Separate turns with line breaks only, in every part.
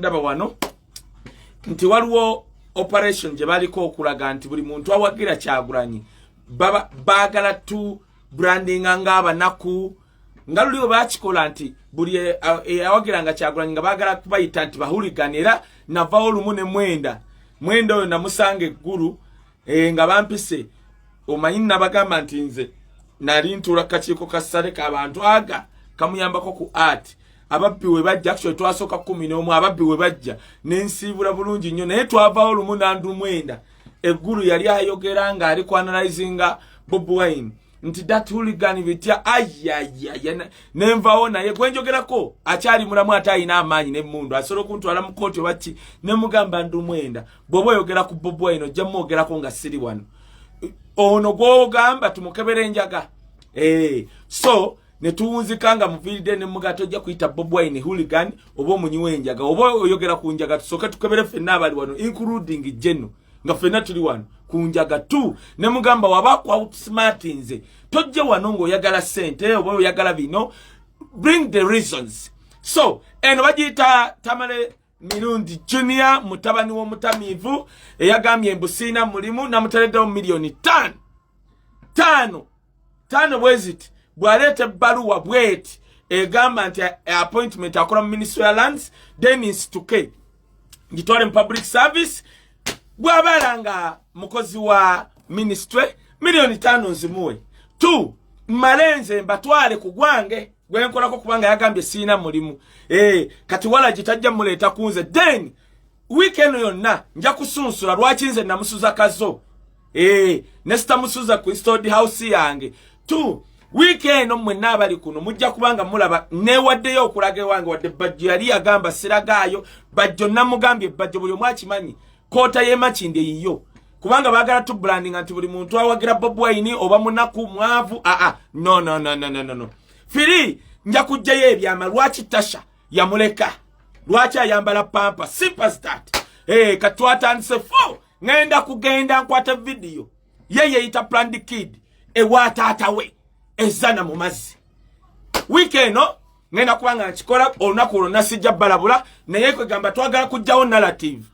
ndaba wano nti waliwo operation gye baliko okulaga nti buli muntu awagira Kyagulanyi baagala tu brandinga ng'abanaku nga luliwo bakikola nti buli awagiranga Kyagulanyi nga baagala kubayita nti bahuligani era navawo lumu ne mwenda oyo namusanga eggulu nga bampise omanyi nabagamba nti nze nali ntuula kakiiko ka ssale k'abantu aga kamuyambako ku art ababbi we bajja actually twasooka 11 ababbi we bajja nensiibula bulungi nnyo naye twavaawo lumu nandu mwenda eggulu yali ayogera nga ali kuanalyzinga Bobi Wine nti that hooligan bitya ayayaya nenvaawo naye gwenjogerako akyali mulamu ate ayina amaanyi ne Munda asobola okuntwala mu kooti baki ne mugamba ndu mwenda bw'oba oyogera ku Bobi Wine ojja mwogerako nga siri wano ono gw'ogamba tumukebera enjaga so ne tuwunzikanga muviridde ne mugato ojja kuyita Bobi Wine hooligan oba omunyiwa enjaga oba oyogera ku njaga tusooke tukebere ffenna abali wano including Jeno nga ffenna tuli wano ku njaga tu ne mugamba wabakwa outsmartinze tojje wano ng'oyagala ssente oba oyagala bino bring the reasons so eno bagiyita Tamale Mirundi Junior mutabani w'omutamiivu eyagambye mbusiina mulimu namutereddewo miliyoni 5 bweziti bwaleeta ebbaluwa bweti egamba nti appointment akola mu Ministry of Lands then Zikutte gitwale mu public service bw'abalanga mukozi wa ministry miliyoni 5 nzimuwe 2 malenze mbatwale ku gwange gwenkolako kubanga yagambye siina mulimu kati wala gitajja muleeta kunze then weekend yonna nja kusunsula lwaki nze namusuza kazo ne sitamusuza ku stored house yange 2 weekend omwe n'abali kuno mujja kubanga mulaba newaddeyo okulaga wange wadde bajjo yali yagamba siragaayo bajjo namugambye bajjo buli omwakimanyi kota y'emakindi yiyo kubanga baagala tu branding nti buli muntu awagira Bobi Wine oba munaku mwavu no firi nja kujjayo ebyama lwaki Tasha yamuleka lwaki ayambala pampa simple as that katwatandise fo ngenda kugenda nkwata video yeye ita planned kid ewataatawe ezana mu mazzi weekend ngenda kubanga nkikola olunaku olwo nasijja balabula naye kwegamba twagala kujjawo narrative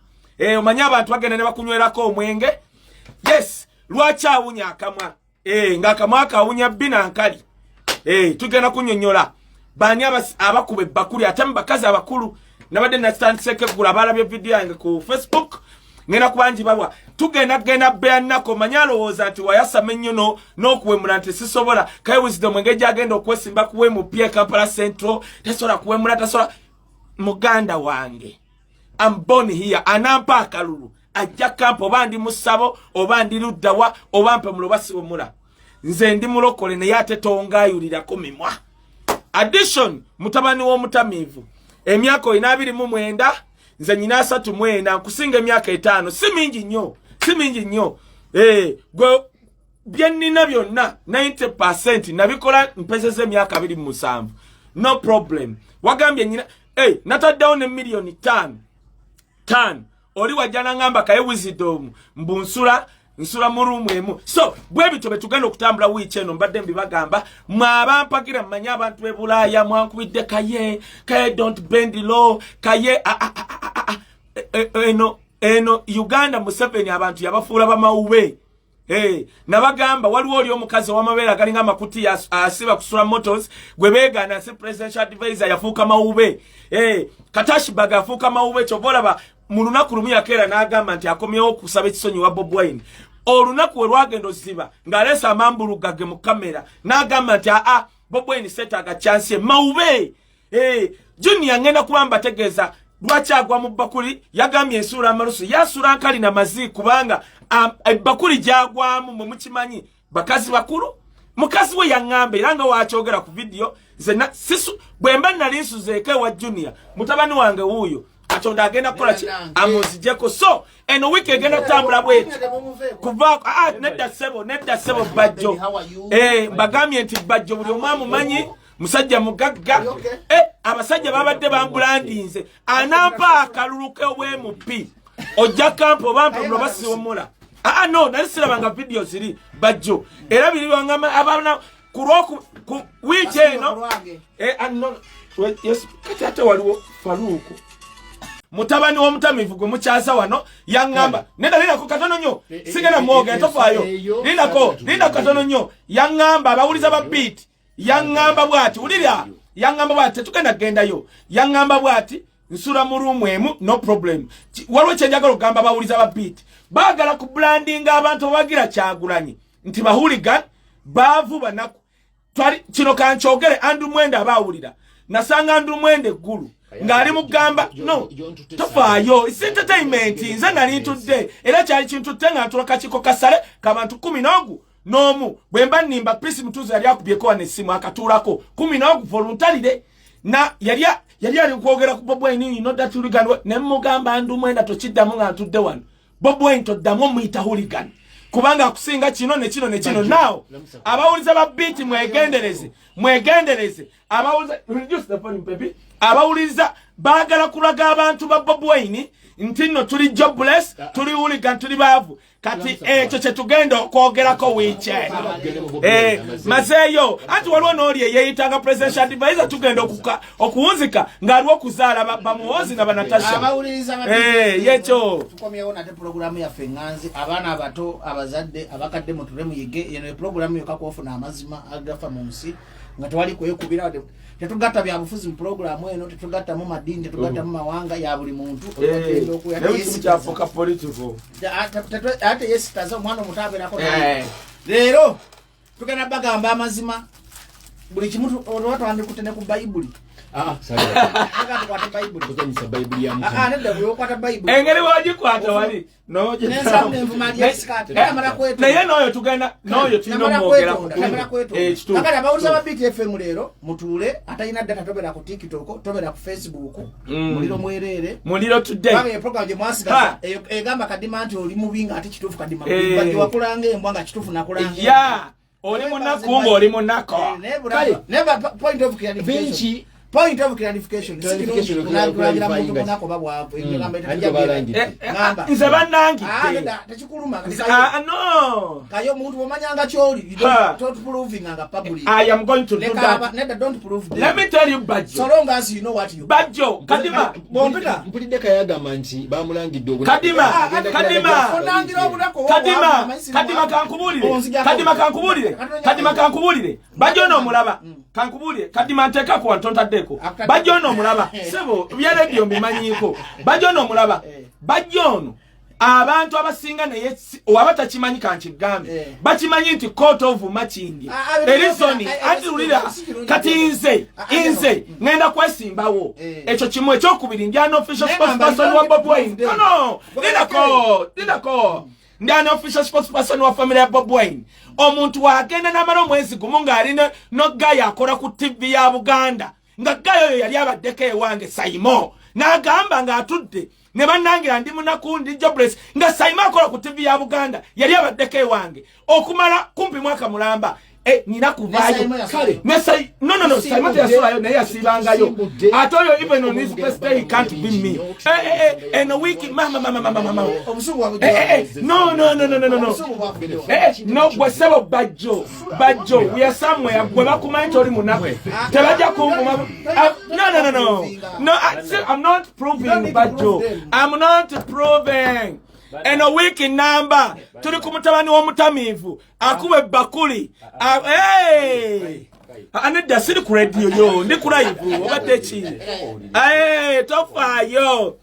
omanyi abantu bagenda ne bakunywerako omwenge yes lwaki awunya akamwa ng'akamwa akawunya bina nkali tugenda kunyonyola bani abakuba ebbakuli ate mubakazi abakulu nabadde natandiseko eggulu abalabye video yange ku Facebook ngenda kubangi babwa tugenda beanako manyi alowooza nti wayasama ennyo n'okuwemula nti sisobola Kaye Wisdom engeri agenda okwesimba kuwemupya Kampala Central tasobola kuwemula tasobola muganda wange I'm born here anampa akalulu ajja kampa oba ndi musabo oba ndi luddawa oba mpe muloba siwemula nze ndi mulokole naye ate tongayulirako mimwa addition mutabani w'omutamiivu emyaka 29 nze nyina 39 nkusinga emyaka 5 si mingi nnyo gwe byennina byonna 90% nabikola mpezeza emyaka 27 no problem wagambye nyina nataddewo ne miliyoni 5 oli wajjana ngamba Kaye Wisdom mbunsula nsula mu room emu so bwe bitobe tugenda okutambula wiiki eno mbadde mbibagamba mwabampagira mmanyi abantu b'e Bulaaya mwankubidde Kaye don't bend low Kaye eno Uganda Museveni abantu yabafuula bamawube nabagamba waliwo oli omukazi w'amabeere agalinga amakuti asiba kusula motors gwe beegaana si presidential advisor yafuuka mawube Katashibag afuuka mawube kyovolaba mu lunaku lumu yakeera n'agamba nti akomyewo okusaba ekisonyi wa Bobi Wine olunaku we lwagenda oziba ng'aleesa amambulugage mu kamera n'agamba nti Bobi Wine seetaaga kyansi mawube Junior ngenda kuba mbategeeza lwaki agwa mu bakuli yagambye ensuula amalusu yasuula nkali na mazi kubanga ebbakuli gyagwamu mwe mukimanyi bakazi bakulu mukazi we yaŋŋamba era nga wakyogera ku video nze bwe mba nali nsuzeeko ewa Junior mutabani wange wuuyo Katonda agenda kukola ki amuzijeko so eno wiki egenda kutambula bweti kuvaako nedda sebo bajjo bagambye nti bajjo buli omwe amumanyi musajja mugagga abasajja babadde bambulandinze anampa akalulu k'obwemupi ojja kampa obampa muloba siwomula no nali sirabanga video ziri bajjo era biri bangama abana ku wiki eno yes kati ate waliwo Faruku mutabani w'omutamivu gwe mukyaza wano yaŋŋamba nenda linako katono nnyo sigenda mwoge ntofaayo linako katono nnyo yaŋŋamba abawuliza ba beat yaŋŋamba bw'ati wulira yaŋŋamba bw'ati tetugenda kugendayo yaŋŋamba bw'ati nsula mu ruumu emu no problem waliwo kyenjagala okugamba abawuliza ba beat baagala ku brandinga abantu babagira Kyagulanyi nti bahooligan baavu banaku kino kankyogere Andrew Mwenda abaawulira nasanga Andrew Mwenda eggulu ng'ali mugamba no tofaayo it's entertainment nze nali ntudde era kyali kintutte nga ntula kakiiko kasale k'abantu 10 n'omu bwe mba nnimba Prince Mutuuzo yali akubyeko wano essimu akatuulako 10 voluntarire na yali ali kwogera ku Bob Wine you know that hooligan ne mugamba Andrew Mwenda tokiddamu nga ntudde wano Bob Wine toddamu omuyita hooligan kubanga akusinga kino ne kino now abawuliza ba beat mwegendereze abawuliza reduce the volume baby abawuliza baagala kulaga abantu ba Bob Wine nti no tuli jobless tuli hooligan tuli baavu kati ekyo kye tugenda okwogerako wiiche mazeeyo anti waliwo n'oli yeeyitanga presidential advisor tugenda okuwunzika ng'aliwo okuzaala bamuwozi na banatasha yekyo
tukomyewo nate programu yaffe ŋŋanzi abaana abato abazadde abakadde mutule muyige eno programu yokka kwofuna amazima agafa mu nsi nga tewali kwekubira tetugatta byabufuzi mu programu eno tetugatta mu madini tetugatta mu mawanga ya buli muntu ate yesitaza omwana omutabeerako leero tugenda bagamba amazima buli kimu olwatwandikute ne ku bayibuli
engeri wagikwata wali naye n'oyo tugenda n'oyo tulina
abawuliza ba BTFM leero mutuule atalina data tobera ku TikTok tobera ku Facebook muliro mwerere
muliro today
babe program gye mwasigaza egamba kadima nti oli mubinga ati kituufu kadima bajje wakulanga embwa nga kituufu nakulanga
oli munaku ng'oli munako
never point of clarification point of clarification unagira muntu munako babwavu
nze bannangi
tekikuluma
no
kayo muntu omanyanga kyoli don't proving nga public
I am going to do that
never don't prove
let me tell you Badjo
so long as you know what you
Badjo kadima
bompita
mpulidde kayagamba nti bamulangidde obulamu
kadima kankubulire Badjo no mulaba kankubulire kadima nteka ku ntontadeko Badjo no mulaba sebo bya radio mbimanyiko Badjo no mulaba Badjo no abantu abasinga naye owabata kimanyi kankigambe bakimanyi nti court of matching erizoni andirulira kati nze ngenda kwesimbawo ekyo kimu ekyokubiri ndi an official spokesperson wa Bob Wine no dinako ndi an official spokesperson wa family ya Bob Wine omuntu wagenda n'amala omwezi gumu ng'ali no Gaye akola ku TV ya Buganda nga Gaye oyo yali abaddeko ewange Saimo n'agamba ng'atudde ne bannangira ndi munaku ndi jobless nga Saimo akola ku TV ya Buganda yali abaddeko ewange okumala kumpi mwaka mulamba nina kuvaayo kale no Saimo yasulayo naye yasibangayo atoyo even on his best day he can't be me and a week mama no gwesebo Badjo we are somewhere gwe bakumanyi oli munaku tebajja kumvuma no I'm not proving Badjo I'm not proving and a week in number tuli ku mutabani w'omutamivu akube bakuli anedda siri ku radio yo ndi ku live obadde ki tofaayo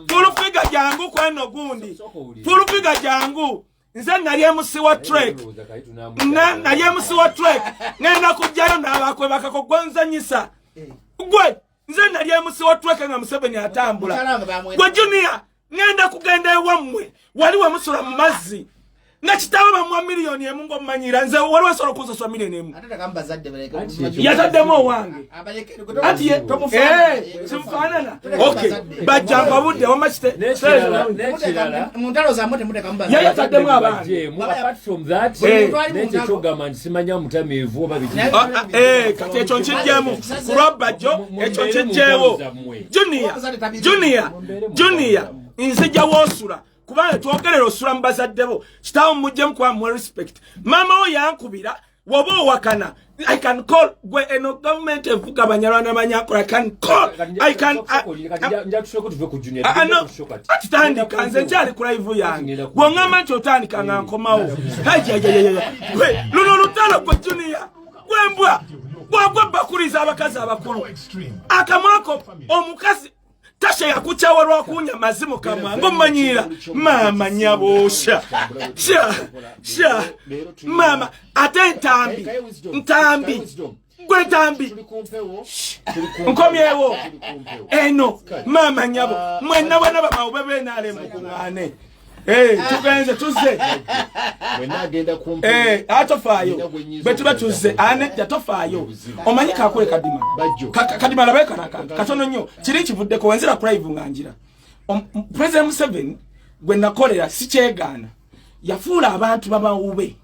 fulufiga jangu kweno gundi fulufiga jangu nze nali MC wa track ngenda kujjayo n'abakwebakako gwanzanyisa gwe nze nali MC wa track nga Museveni atambula gwe Junior ngenda kugenda ewammwe waliwo musula mu mazzi nga kitawe bamwa miliyoni emu ng'omumanyira nze waliwo solo kunsasula miliyoni emu yataddemu owange ati simufaanana okay bajjamba budde wamakite
muntalo zammwe temuteka
yataddemu abaana
simanya mutamivu oba
kati ekyo nkijjemu ku lwa Badjo ekyo nkijjeewo Junior nzija wosula kubanga twogerera osula mu bazaddebo kitawo mujjemu kuba mu respect mama oyo yankubira wobo wakana I can call gwe eno government evuga banyarwanda banyakora I can call I can atandi kanze njali ku live yange gwongama chotani kanga nkomawo gwe luno lutalo kwa junior gwembwa gwagwa bakuriza abakazi abakuru akamwako omukazi tasha ya kuchawa lwa kunya mazimu kama ngomanyira mama nyabosha sha mama ate ntambi gwe ntambi nkomyewo eno mama nyabo mwenna bana baba ubebe nale mukungane tugenze tuze
wenagenda kumpe
atofayo betu batuze ane yatofayo omanyika akole kadima labeka nakanga katono nnyo kiri kivudde ko wenzira ku live nganjira President Museveni gwe nakolera sikyegana yafuula abantu babawube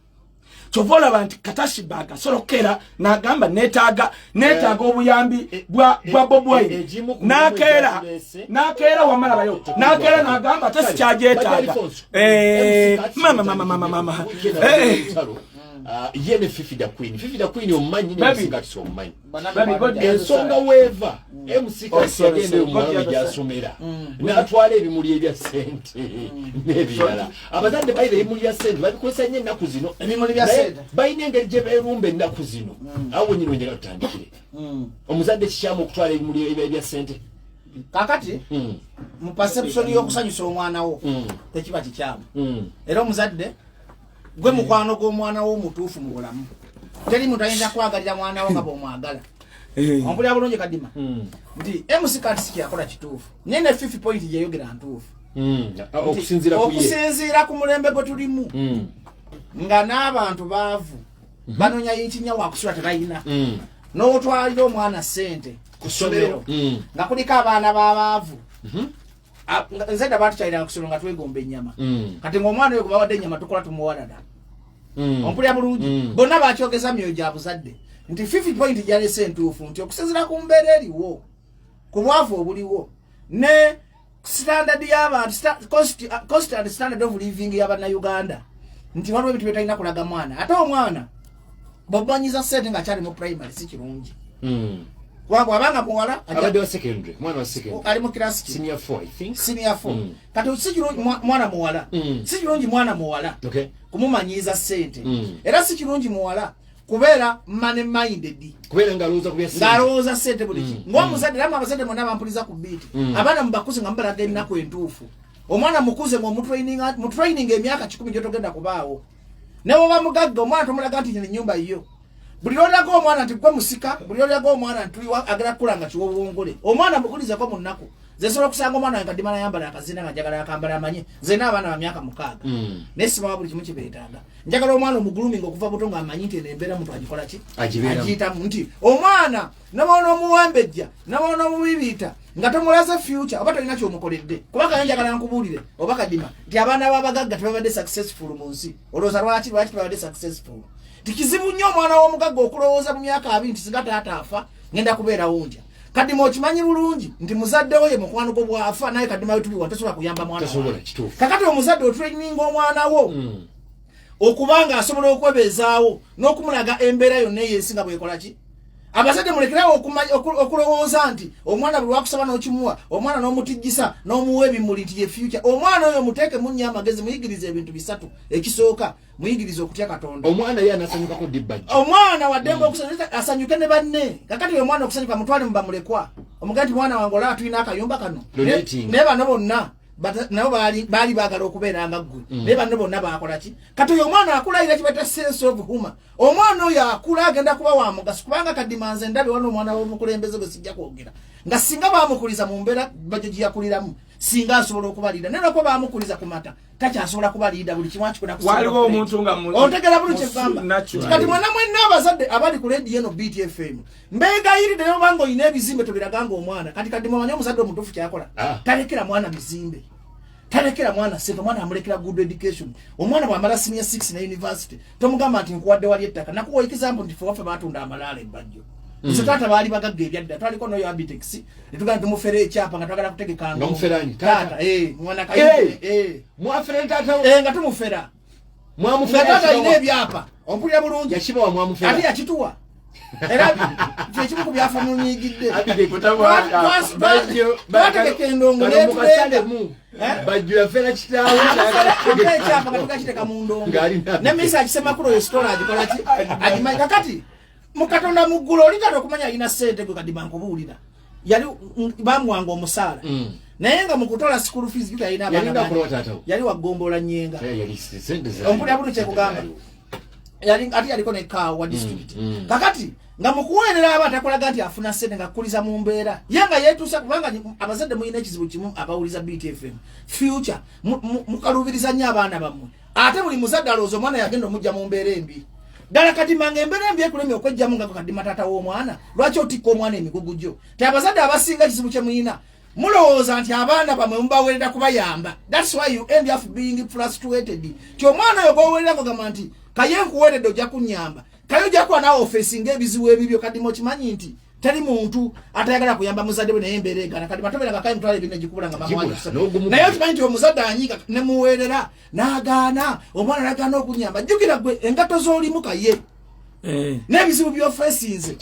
chovola abantu katashibaga sorokera nagamba netaga obuyambi bwa Bobwai nakera wamala bayo nakera nagamba tasikyajetaga mama
yene Fifi da Queen omanyi ne Zikutte omanyi ensonga weva MC yagende omwana byasomera natwala ebimuli ebya sente nebirala abazande bayire ebimuli bya sente babikozesa nnyo ennaku zino
ebimuli bya sente
bayine engeri gye berumba ennaku zino awo nyine wenjala tutandikire omuzadde kikyamu okutwala ebimuli ebya sente
kakati mu perception y'okusanyusa omwana wo tekiba kikyamu era omuzadde gwe mukwano gw'omwana wo mutuufu mu bulamu teri muntu ayinza kwagalira mwana wo nga bw'omwagala ompulira bulungi kadima nti MC Katisi yakola kituufu nyene 50 point yeyogera ntuufu okusinziira ku mulembe gwe tulimu nga n'abantu baavu banonya yinkinya wakusula tebayina n'otwalira omwana ssente ku ssomero nga kuliko abaana b'abaavu nze da batukyalira kusolo nga twegomba ennyama kati ng'omwana oyo gubawadde ennyama tukola tumuwalada ompulira bulungi bonna bakyogeza myoyo gya buzadde nti 50 point gyalese entuufu nti okusinziira ku mbeera eriwo ku bwavu obuliwo ne standard y'abantu cost and standard of living y'abannayuganda nti waliwo ebintu byetalina kulaga mwana ate omwana bwobanyiza ssente nga kyali mu primary si kirungi Wabo abanga muwala
abadde wa secondary mwana wa secondary
ali mu class
senior 4 I think
senior 4 kati sikirungi mwana muwala sikirungi mwana muwala
okay
kumumanyiza sente era sikirungi muwala kubeera money minded
kubeera
ngaloza sente buliki ng'omuzadde lama abazadde mwana bampuliza ku beat abaana mubakuze nga mbalaga ennaku entuufu omwana mukuze mu training emyaka 10 gyotogenda kubaawo nawo bamugagga omwana tomulaga nti nyumba iyo buli lolaga omwana nti gwe musika buli lolaga omwana nti agala kulanga kiwo bwongole omwana mukulize ko munnaku zesobola kusanga omwana nkadima yambala akazina nga njagala akambala amanye zena abaana ba myaka 6 nesima buli kimu kibeetaaga njagala omwana omuguluminga okuva buto nga amanyi nti embeera muntu agikola ki agiita nti omwana nabaona omuwembejja nabaona omubibiita nga tomulaze future oba tolina kyomukoledde kubanga njagala nkubuulire oba kadima nti abaana babagagga tebabadde successful mu nsi olowooza lwaki tebabadde successful tikizibu nnyo omwana w'omugagga okulowooza mu myaka 20 singa taata afa ngenda kubeerawo nja kadima okimanyi bulungi nti muzadde wo ye mukwano gwo bwafa naye kadima wetuliwa tosobola kuyamba mwana kakati omuzadde otraininga omwana wo okubanga asobola okwebeezaawo n'okumulaga embeera yonna eyensinga bwekola ki abazadde mulekerawo okulowooza nti omwana buli wakusaba n'okimuwa omwana n'omutijjisa n'omuwa ebimuli nti ye future omwana oyo muteeke munnyo amagezi muyigirize ebintu 3 ekisooka muyigirize okutya Katonda
omwana ye anasanyukako dibbaji
omwana waddembe okusanyuka asanyuke ne banne kakati oyo omwana okusanyuka mutwale mu bamulekwa omugaa nti mwana wange olaba tulina akayumba kano naye bano bonna nabo baali baagala okubeera nga ggwe naye banno bonna baakola ki kati oyo omwana akulayira kibata sense of humor omwana oyo akula agenda kuba wa mugaso kubanga kadimanze ndabe wano omwana w'omukulembeze gwe sijja kwogera nga singa baamukuliza mu mbeera bajjo gye yakuliramu singa asobola okubalira naye lwako baamukuliza ku mata takyasobola kubalira buli kimu akikola
waliwo omuntu nga
otegera buli kyegamba kati mwenna abazadde abali ku radio eno BTFM mbeegayiride naye obanga oyina ebizimbe tobiraganga omwana kati kadima omanyi omuzadde omutuufu kyakola talekera mwana bizimbe talekera mwana sente mwana amulekera good education omwana bwamala senior 6 na university tomugamba nti nkuwadde wali ettaka nakuwa example nti fewaffe baatunda amalaala ebbajjo nze taata baali bagagga ebyadda twaliko noyo abitex netugamba tumufere ekyapa nga twagala kutegekanga taata mwana Kaye
mwafere taata
nga tumufera
mwamufera
taata ine ebyapa Ompulira bulungi
yashiba wa mwamufera
ati yakituwa era kyekimu ku byafa mu nyigidde
abide kutawa
bategeka endongo
netumu bajjo yafera kitawe
ekyapa katukakiteka mu ndongo ne misa akisemakulu yo storage kola ki ajimayi kakati mukatonda muggulu olikata okumanya alina ssente gwe kadima nkubuulira yali bamuwanga omusaala naye nga mukutola school fees yuka alina abaana yali wagombola nyenga ompulira buno kyekugamba ati yaliko ne kawa district kakati nga mukuweerera aba takolaga nti afuna ssente nga kuliza mu mbeera yanga yetuusa kubanga abazadde muyina ekizibu kimu abawuliza BTFM future mukalubiriza nnyo abaana bammwe ate buli muzadde alowooza omwana yagenda omujja mu mbeera embi ddala kadima nga embeera embi ekulemye okwejjamu nga kadima taata w'omwana lwaki otikka omwana emigugu gyo ti abazadde abasinga ekizibu kye muyina mulowooza nti abaana bamwe mubaweerera kubayamba that's why you end up being frustrated ti omwana oyo gwoweerera ngogamba nti Kaye nkuweeredde ojja kunnyamba Kaye ojja kuba naawe ofeesinga ebizibu ebibyo kadima okimanyi nti teri muntu atayagala kuyamba muzadde we naye embeera egana kadima tobeeranga Kaye mutwala ebintu egikubula nga mamwanyisa naye okimanyi nti omuzadde anyiga ne muweerera n'agaana omwana n'agaana okunnyamba jjukira gwe engato z'olimu Kaye n'ebizibu by'ofeesinze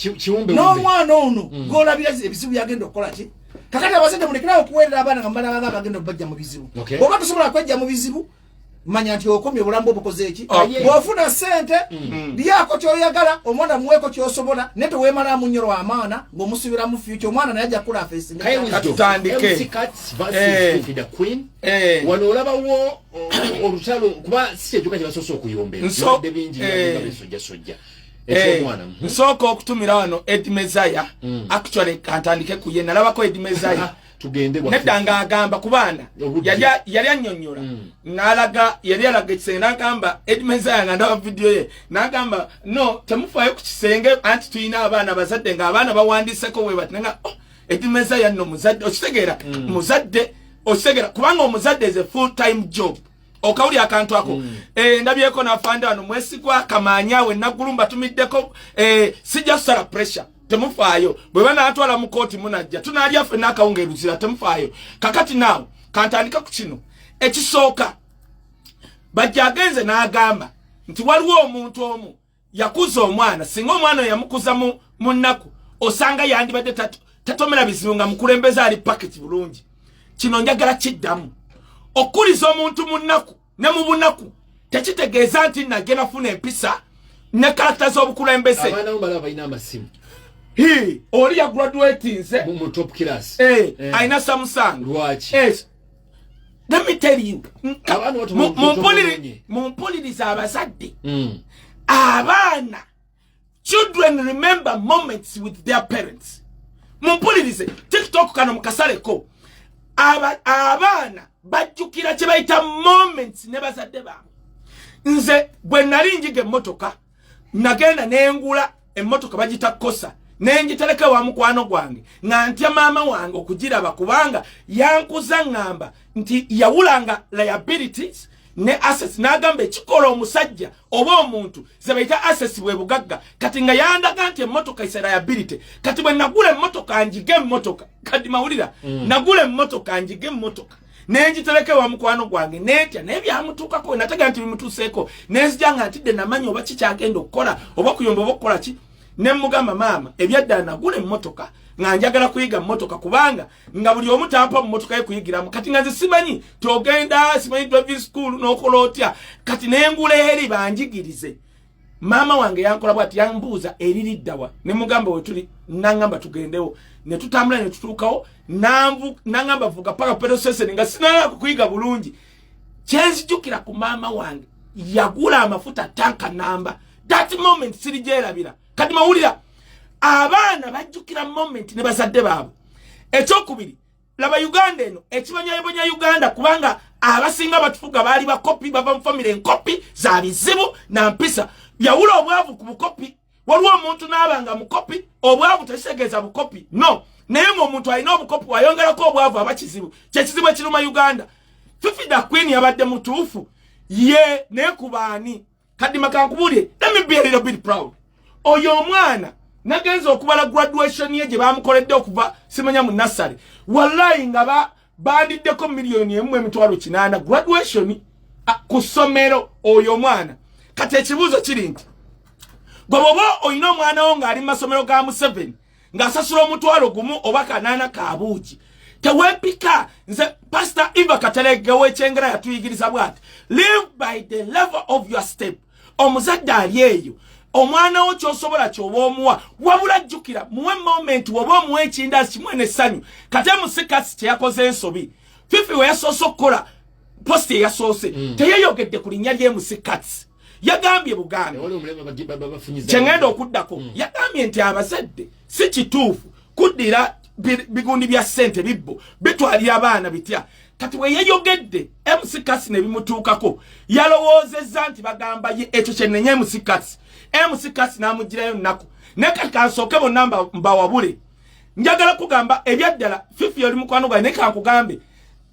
n'omwana ono gw'olabira ebizibu byagenda okukola ki kakati abazadde mulekerawo okuweerera abaana nga mbalagaga bagenda okubajja mu bizibu oba tosobola kwejja mu bizibu manya nti okomye bulambo bukoze eki bwofuna ssente byako kyoyagala omwana muweeko kyosobola ne teweemala munyoro amaana ng'omusubira mu future omwana naye ajja kula feesinga
katutandike
wano olabawo olutalo kuba si kyekyuka kyebasoose okuyombera de bingi sojja
nsooka okutumira wano Ed Mezaya actually kantandike kuye nalabako Ed Mezaya nedda ng'agamba ku baana yali annyonnyola n'alaga yali alaga ekisenge n'agamba Ed Mezaya nga ndaba vidiyo ye n'agamba no temufaayo ku kisenge anti tulina abaana bazadde ng'abaana bawandiiseko we bati nga Ed Mezaya nno muzadde okitegeera muzadde okitegeera kubanga omuzadde is a full time job okawuli akantu ako ndabyeko n'afande wano mwesigwa Kamaanya we Nagulumba tumiddeko sijja kusala pressure temufaayo bwe banaatwala mu kooti munajja tunaalya ffe n'akawungeeruzira temufaayo kakati naawe kantandika ku kino ekisooka bajja agenze n'agamba nti waliwo omuntu omu yakuza omwana singa omwana yamukuza mu nnaku osanga yandibadde tatomera bizibu nga mukulembeza ali paketi bulungi kino njagala kiddamu okuliza omuntu mu nnaku ne mu bunaku tekitegeeza nti nagenda funa empisa ne karakita z'obukulembeze
abaana bala balina amasimu
oli ya graduatinze
mu top class
aina Samsung
lwaki
let me tell you mumpuliriza abazadde abaana children remember moments with their parents mumpulirize TikTok kano mukasaleko abaana bajjukira kye bayita moments ne bazadde baabwe nze bwe nali njiga emmotoka nagenda nengula emmotoka bagita kosa nenjitereka wa mukwano gwange nga ntya maama wange okugiraba kubanga yankuza ngamba nti yawulanga liabilities ne assets n'agamba ekikola omusajja oba omuntu ze bayita assets bwe bugagga kati nga yandaga nti emmotoka is liability kati bwe nagula emmotoka njige emmotoka kati mawulira nagula emmotoka njige emmotoka nenjitereke wa mukwano gwange netya nebyamutuukako natega nti bimutuuseeko nenzijanga ntidde namanyi oba kikyagenda okukola oba kuyomba oba okukola ki nemugamba maama ebyadda nagula emmotoka nga njagala kuyiga mmotoka kubanga nga buli omu tampa mu mmotoka ye kuyigiramu kati nga nze simanyi togenda simanyi driving school n'okola otya kati nengula eri banjigirize maama wange yankola bwati yambuuza eririddawa nemugamba wetuli nangamba tugendewo ne tutambula ne tutuukawo nangamba vuga paka petrol station nga sinala kuyiga bulungi kyenzijukira ku maama wange yagula amafuta tanka namba that moment siri gyerabira kati mawulira abaana bajjukira moment ne bazadde baabwe ekyokubiri laba Uganda eno ekibonyabonya Uganda kubanga abasinga batufuga baali bakopi bava mu family enkopi za bizibu na mpisa yawula obwavu ku bukopi waliwo omuntu n'abanga mukopi obwavu tekisegeeza bukopi no naye ng'omuntu alina obukopi wayongerako obwavu abakizibu kyekizibu ekiruma Uganda Fifi da Queen yabadde mutuufu ye nekubaani kadima kankubulye let me be a little bit proud oyo omwana nagenza okubala graduation ye gye bamukoledde okuva simanya mu nursery wallahi nga bandiddeko $1,800,000 graduation ku ssomero oyo omwana kati ekibuuzo kiri nti Gobobo oyino mwana wo nga ali masomero ga Museveni nga asasula omutwalo gumu oba kanana ka buugi tewepika nze Pastor Eva Katalege w'ekyengera yatuyigiriza bwati live by the level of your step omuzadde ali eyo omwana wo kyosobola kyoba omuwa wabula jjukira muwe moment woba omuwa ekindazi kimwe n'essanyu kate musikasi kyeyakoze ensobi Fifi we yasoose okukola posti eyasoose teyeyogedde ku linnya ly'emusikasi yagambye bugambi kyengenda okuddako yagambye nti abazadde si kituufu kuddira bigundi bya ssente bibbo bitwalira abaana bitya kati we yeyogedde emusikasi ne bimutuukako yalowoozezza nti bagamba ye ekyo kyenenye emusikasi n'amugirayo nnaku naye kati kansooke bonna mbawabule njagala kugamba ebyaddala Fifi oli mukwano gwange naye kankugambe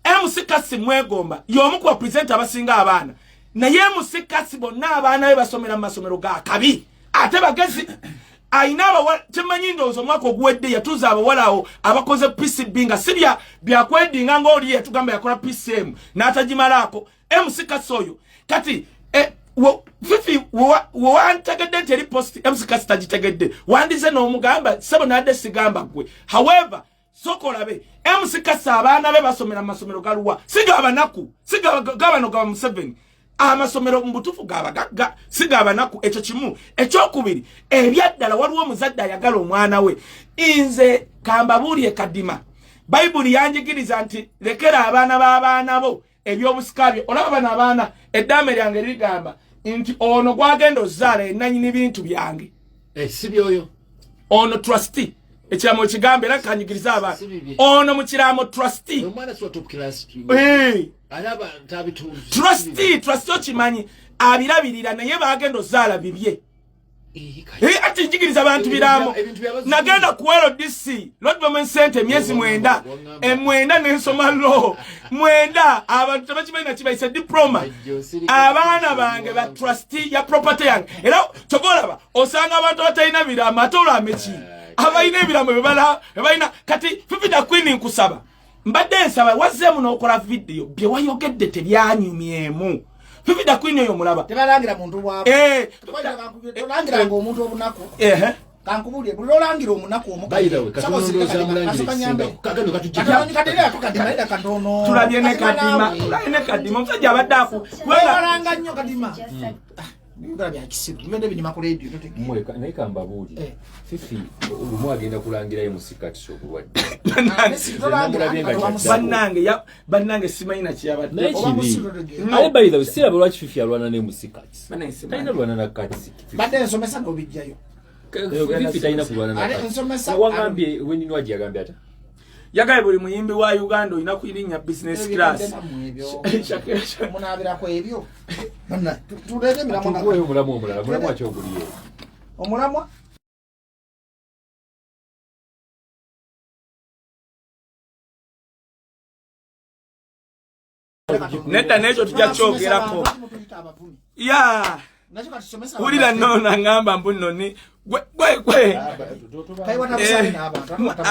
emusikasi mwegomba y'omu ku bapurizenta abasinga abaana naye emusikasi bonna abaana be basomera mu masomero ga kabi ate bagezi ayina abawala temanyi ndowooza omwaka oguwedde yatuuza abawala awo abakoze PCB nga si byakwedinga ng'oli yatugamba yakola PCM n'atagimalaako emusikasi oyo kati Fifi wantegedde nti eri posti emusikasi tagitegedde wandize n'omugamba sebo nadde sigamba gwe however sokolabe emusikasi abaana be basomera mu masomero galuwa sigabanaku sigabano gaba Museveni amasomero mbutufu gabagagga sigabanaku ekyo kimu ekyokubiri ebyaddala waliwo omuzadde ayagala omwana we inze kambabuulye kadima bayibuli yanjigiriza nti lekera abaana b'abaana bo ebyobusika olaba bano abaana eddaame lyange ligamba nti ono gwagenda ozaala enanyini bintu byange
si byoyo
ono trustee ekiramo ekigambe era kanyigiriza abaana ono mu kiramo trustee
omwana si top class alaba ntabitundu
trustee okimanyi abirabirira naye bagenda ozaala bibye ati njigiriza abantu biramu nagenda ku LDC Lord Women Center myezi 9 n'ensoma law 9 abantu tabakimanyi na kibayise diploma abaana bange ba trustee ya property yange era kyobolaba osanga abantu batalina biramu atolo ameki abayina ebiramu bebalina kati Fifi da Queen nkusaba mbadde nsaba wazzemu n'okola video bye wayogedde tebyanyumyemu Fifi da Queen oyo mulaba
tebalangira muntu wabo tolangira ngo omuntu obunaku kankubulye bulolangira omunaku
omukazi
tulabye ne kadima omusajja abadde
kulanga nnyo kadima bya kisiru bimende binyuma ku radio
mweka naye kambabuuli Fifi olumu agenda kulangira emusikati obulwadde
bannange simanyi nakiyabadde
naye bayida bisiraba lwaki Fifi alwana n'emusikati talina lwana na kati
badde ensomesa n'obijjayo
Fifi talina kulwana na kati wagambye wenyinwaji yagambye ata
yagaye buli muyimbi wa Uganda olina kuyirinnya business class
munabirako ebyo bana tulege
mulamu akyoguliye
omulamwa
nedda n'ekyo tujja kyogerako ulira nona ngamba mbunoni gwe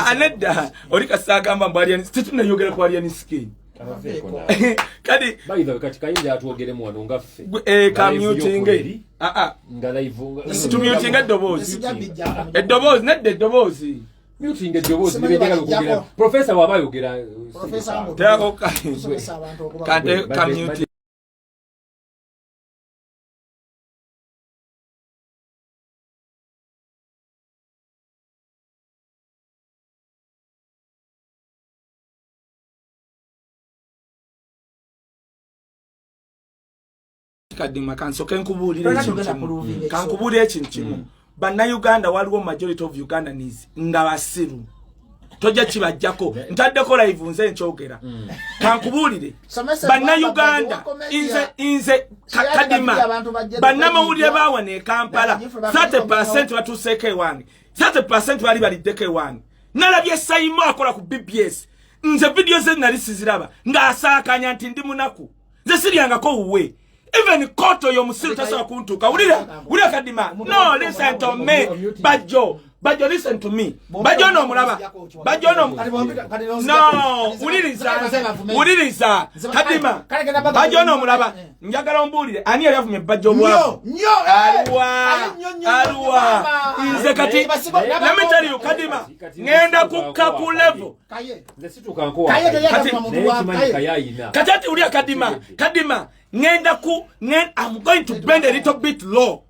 anedda oli kasagamba mbwaliani tetunayogera ku aliani skin kadi
kati kayinja atwogere mu wano ngaffe
kammuting
nga live
tumuting eddobozi nedda eddobozi
muting eddobozi nibendeka okugera professor wabayogera
teako kante kammuting kadima kansoke nkubuulira ekintu kimu bannayuganda waliwo majority of Ugandans nga basiru tojja kibajjako ntaddeko live nze nkyogera kankubuulire bannayuganda inze kadima bannamawulire baawa ne Kampala 30% batuuseeko ewange 30% bali baliddeko ewange nalabye Saimo akola ku BBS nze video ze nali siziraba ng'asaakanya nti ndi munaku nze siryangako wuwe even koto yo musiru tasobola kuntuuka ulira kadima no listen to me bajjo Bajo, listen to me. Bajo no mulaba. Bajo no. No, uliriza. Kadima. Bajo no mulaba. Njagala mbulire. Ani yali afumye bajo bwako. Alwa. Nze kati. Let me tell you, Kadima. Ngenda kukaku level.
Kaye.
Katati ulia Kadima. Kadima. I'm going to bend a little bit low.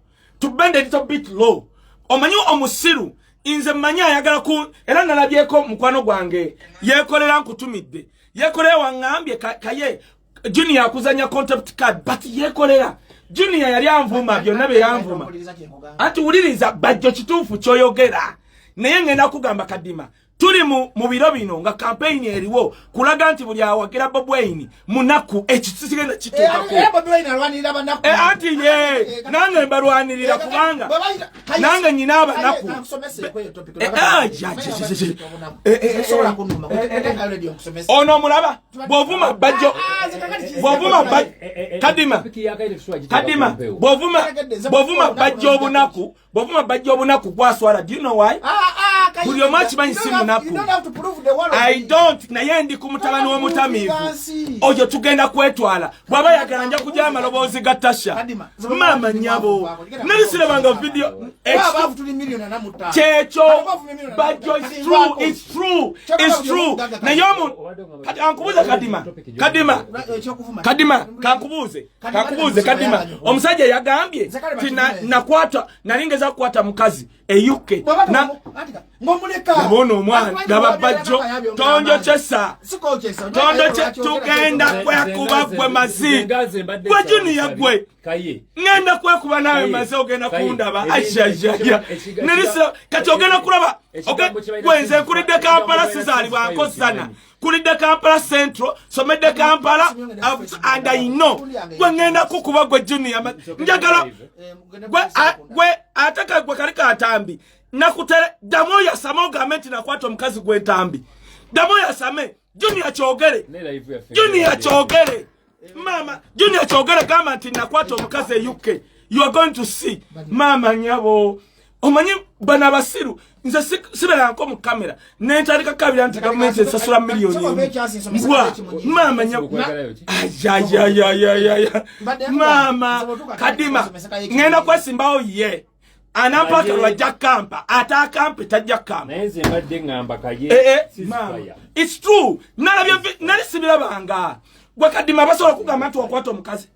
Omanyu omusiru. Inze manya yagala ku era nalabyeko mukwano gwange yekolera nkutumidde yekolera wangambye Kaye Junior akuzanya contact card but yekolera Junior yali anvuma byonna be yanvuma ati uliriza Bajo kituufu kyoyogera naye ngenda kugamba Kadima tuli mu biro bino nga campaign eriwo kulaga nti buli awagira Bob Wine munaku ekisigenda kituukako
Bob Wine alwanirira banaku
ati ye nange mbalwanirira kubanga nange nyina abanaku ono mulaba bwovuma Bajo Kadima bwovuma Bajo obunaku gwaswala. Do you know why? Buli omachi manyi si munaku. I don't. Na yendi kumutabani wa mutamivu ojo tugenda kwetwala bwaba yagala nja kujja amalobozi gatasha mama nyabo nalisire banga video checho Bajo it's true na yomu kankubuze Kadima kankubuze Kadima omusajja yagambye tina nakwata nalingeza kukwata mukazi UK na
ngomuleka
bono omwana gaba Bajo tonjo chesa tugenda kwekuba gwe mazi gwe Junior gwe
Kaye
ngenda kwekuba nawe mazi ogenda kundaba ajajaya nilisa kati ogenda kulaba gwenze kulidde Kampala sizali bwankozana kulidde Kampala Central somedde Kampala and I know gwe ngenda kukuba gwe Junior njagala gwe ataka gwe kalika atambi nakutele damo ya samo gamenti na kwato mkazi gwe tambi damo ya same Junior chogere mama Junior chogere kama nti na kwato mkazi UK you are going to see mama nyabo omanyi bana basiru nze sibera nko mu kamera nentalika kabira nti government esasula milioni mama nyabo mama Kadima ngenda kwesimbawo ye anampaka lwa kampa atakampa tajja kampa
neze mbadde ngamba Kaye
it's true nalisibira banga gwe Kadima basobola kugamba nti wakwata omukazi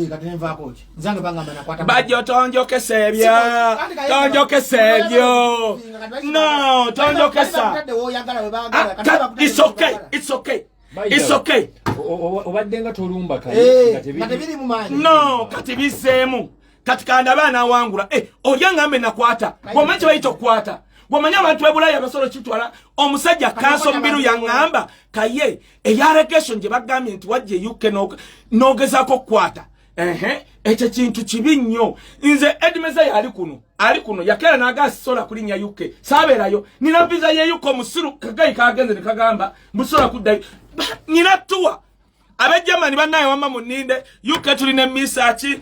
katenva kochi nzange bangamba nakwata
Bajo tonjoke sebyo no tonjoke sa it's okay
obadde nga tolumba Kaye
katebiri mu manyi
no katibisemu katikanda bana wangula olya ngambe nakwata gwomanyi bayito kwata gwomanya abantu bebulaya basolo kitwala omusajja kanso mbiru ya ngamba Kaye allegation je bagambye nti wajje UK nogezako kwata ekyo kintu kibi nnyo nze Edmeza yali kuno yakera nagasola kulinya UK saberayo nina visa ye UK musiru Kagayi kagenze nikagamba musola kuddayo nina tuwa abejamani banaye wama muninde UK tuline misachi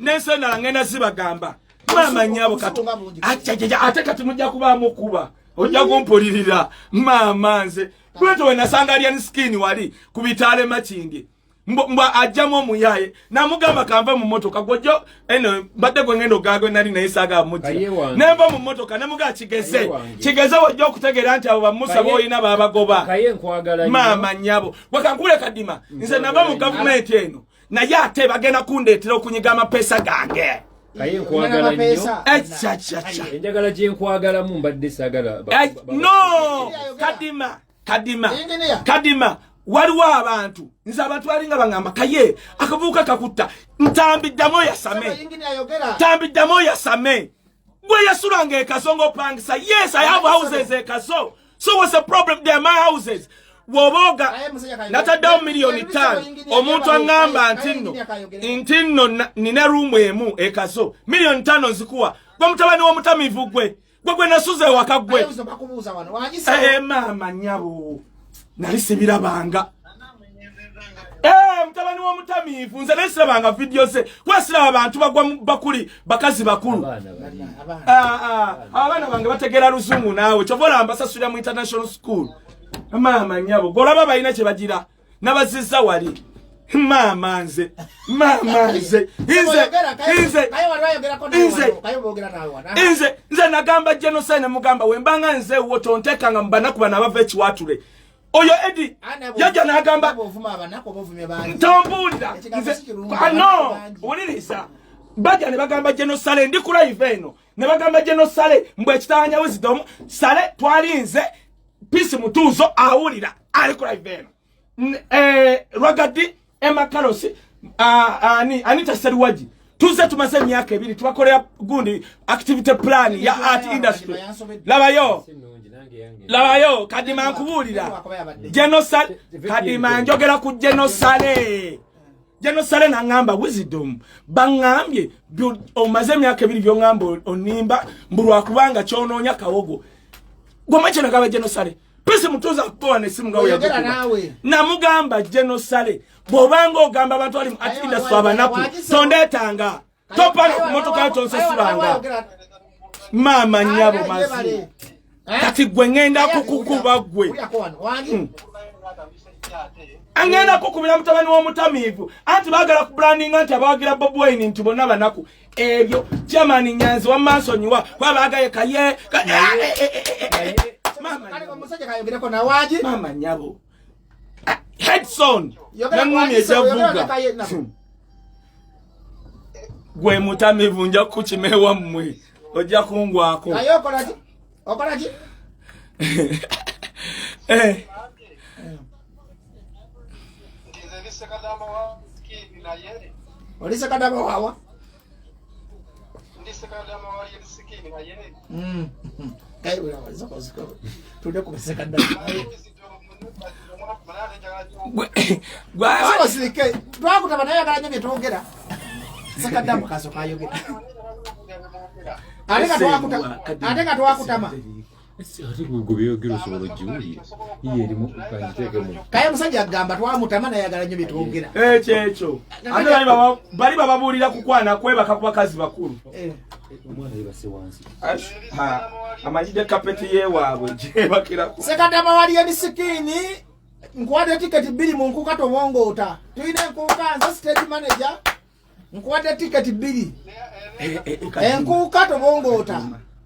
nensena langenda zibagamba mama nyabo kato achajaja ateka tumujja kuba mukuba ojja kumpulirira mama nze kweto wenasanga ali skin wali kubitale machingi mbwa ajamo muyaye namugamba kamba mu motoka gojo bade gwengendo gago nali nayisaga muji nemba mu motoka namuga kigeze wajjo kutegera nti abo bamusa boyina babagoba
Kaye nkwagala
mama nyabo wakankule Kadima nze naba mu government eno naye ate bagenda kundetera okunyiga amapesa gange
Kaye nkwagala nnyo enjagala gye nkwagala mu mbadde sagala
no Kadima waliwo abantu nze abantu alinga bangamba Kaye akavuka kakutta ntambi damo ya same gwe yasulanga ekasongo pangisa yes I have houses ekaso so what's the problem? They are my houses woboga nataddawo milioni 5 omuntu angamba ntinno nina room emu ekaso milioni 5 nzikuwa gwe mutabani w'omutamivu gwe nasuze waka gwe mama nyabo nalisibira banga mutabani wo mutamivu nze nesirabanga video ze wasiraba abantu bagwa bakuli bakazi bakulu abana bange bategera luzungu naawe chovola ambasasula mu international school mama nyabo golaba bayina kye bagira nabazizza wali mama nze nze nagamba genocide ne mugamba wembanga nze wo tontekanga mbanaku bana bava ekiwatule oyo edi yaja nagamba tombulira no ulirisa baja ne bagamba genocide ndi ku live eno ne bagamba genocide mbwe ekitanya wisdom sale twalinze peace mutuzo awulira ali ku live eno rwagadi emakarosi anita seriwaji tuze tumaze myaka ebiri tubakolera gundi activity plan ya art industry labayo kadima nkubulira genocide kadima njogera ku genocide na ngamba wisdom bangambye omaze myaka ebiri byo ngamba onimba mbulwa kubanga kyononya kawogo gomache na gaba genocide pese mutoza kutoa ne simu ngawe yagera nawe namugamba genocide bobanga ogamba abantu ali ati industry abanaku tondetanga topana ku motoka tonse sibanga mama nyabo mazi kati gwengenda kukukuba gwe angenda kukubira mutabani wo mutamivu anti bagala ku branding anti abagira Bob Wine ntibona banaku ebyo jamani nyanzi wa masonyiwa kwabagaye Kaye mama nyabo headson namwe ejavuga gwe mutamivu nja kukimewa mmwe ojja kungwako
okolaki Olise kadama wawa ndise kadama wali sikini na yene Kaye wala waziko tude ku sekanda gwa silike twakuta bana yagala nyo bitongera sekanda mukaso kayogera ateka twakutama
ati gugobeyo giro sobolo jiuli yeri mu kanjiteke mu
Kaye musajja agamba twamutama na yagala nyo bitongera
ekyo ate bali bababulira kukwana kweba kakuba kazi bakulu
omwana yebase wansi
amajide kapeti yewaabwe jebakira
sekanda mawali ya misikini nkwade ticket bili mu nkukato bongota tuine nkukanza state manager nkwade ticket bili enkukato bongota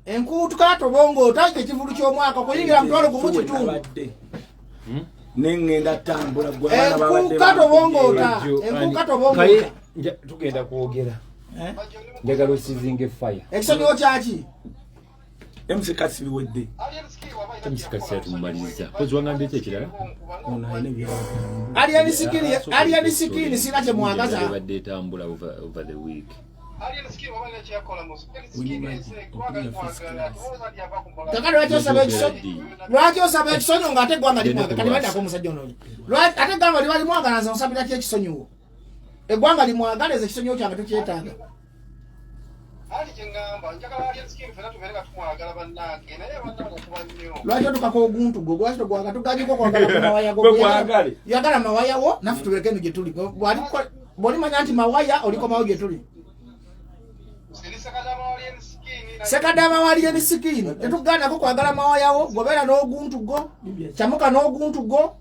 enkutukato bongota ekivulu ky'omwaka kuyingira mtwalo gumu kitundu
nengenda tambula
gwana babadde enkukato bongota
tugenda kwogera njagala osizinge fire
ekisonyiwo kyaki
emsikasi biwedde
emsikasi atumaliza kozi wangambye ekirala
alien sikini sina kye mwagaza
badde tambula over the week
kakati lwaki osaba ekisonyiwo ng'ate eggwanga limwaga kati baddako omusajja onoonyi ate eggwanga liba limwagalaza osabira ki ekisonyiwo eggwanga limwagaleza ekisonyiwo kyange tukyetaaga lwaki otukako oguntu gwo gwaki togwaga tuganyiko kwagala ku mawaya go yagala mawaya wo naffe tuleke eno gye tuli bw'olimanya nti mawaya olikomawo gye tuli sekadama wali emisikini tetugaanako kwagala mawaya wo gobeera n'oguntu go kyamuka n'oguntu go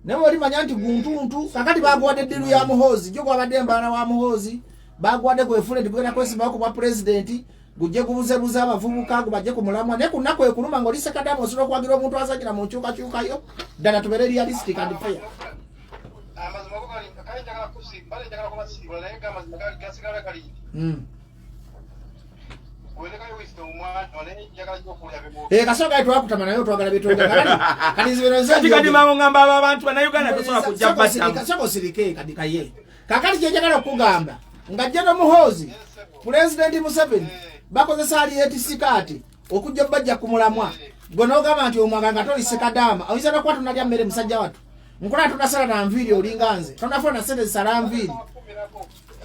naye olimanya nti guntuntu kakati baguwadde eddiru ya muhoozi gyo gwabadde mbaana wa muhoozi baguwadde kwefule ntigenda kwesimbawo ku bwa pulezidenti gujje gubuzebuza abavubuka gubajje ku mulamwa naye ku nnaku ekuluma ng'oli sekadama osobola okwagira omuntu azanyira mu nkyukakyukayo ddala tubeere realistic and fair kasoka twakutama nayo twagala bitonga kali ziberoze
kadi mango ngamba abantu banayuganda tosobola kujja batamu
kasoko sirike kadi Kaye kakali kyejagala okugamba nga jeno muhoozi President Museveni bakozesa alieti kati okujja bajja kumulamwa gonogamba nti omwaga nga toli sekadama oyinza n'okwata tunalya mmere musajja watu nkola tunasala na nviiri olinganze tunafuna sente sala nviiri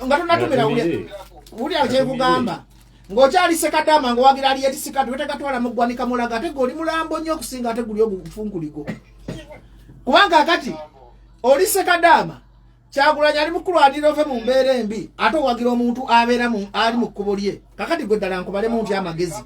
nga tunatumira uli akyekugamba ngokyali sekadama ngowagira alieti kati wetegatwala mugwanika mulaga ate goli mulambo nnyo okusinga ate guli obufunkuligo kubanga akati oli sekadama Kyagulanyi ali mukulwanira ove mu mbeera embi ate owagira omuntu abeera ali mu kkubo lye kakati gwe ddala nkubale mu nti amagezi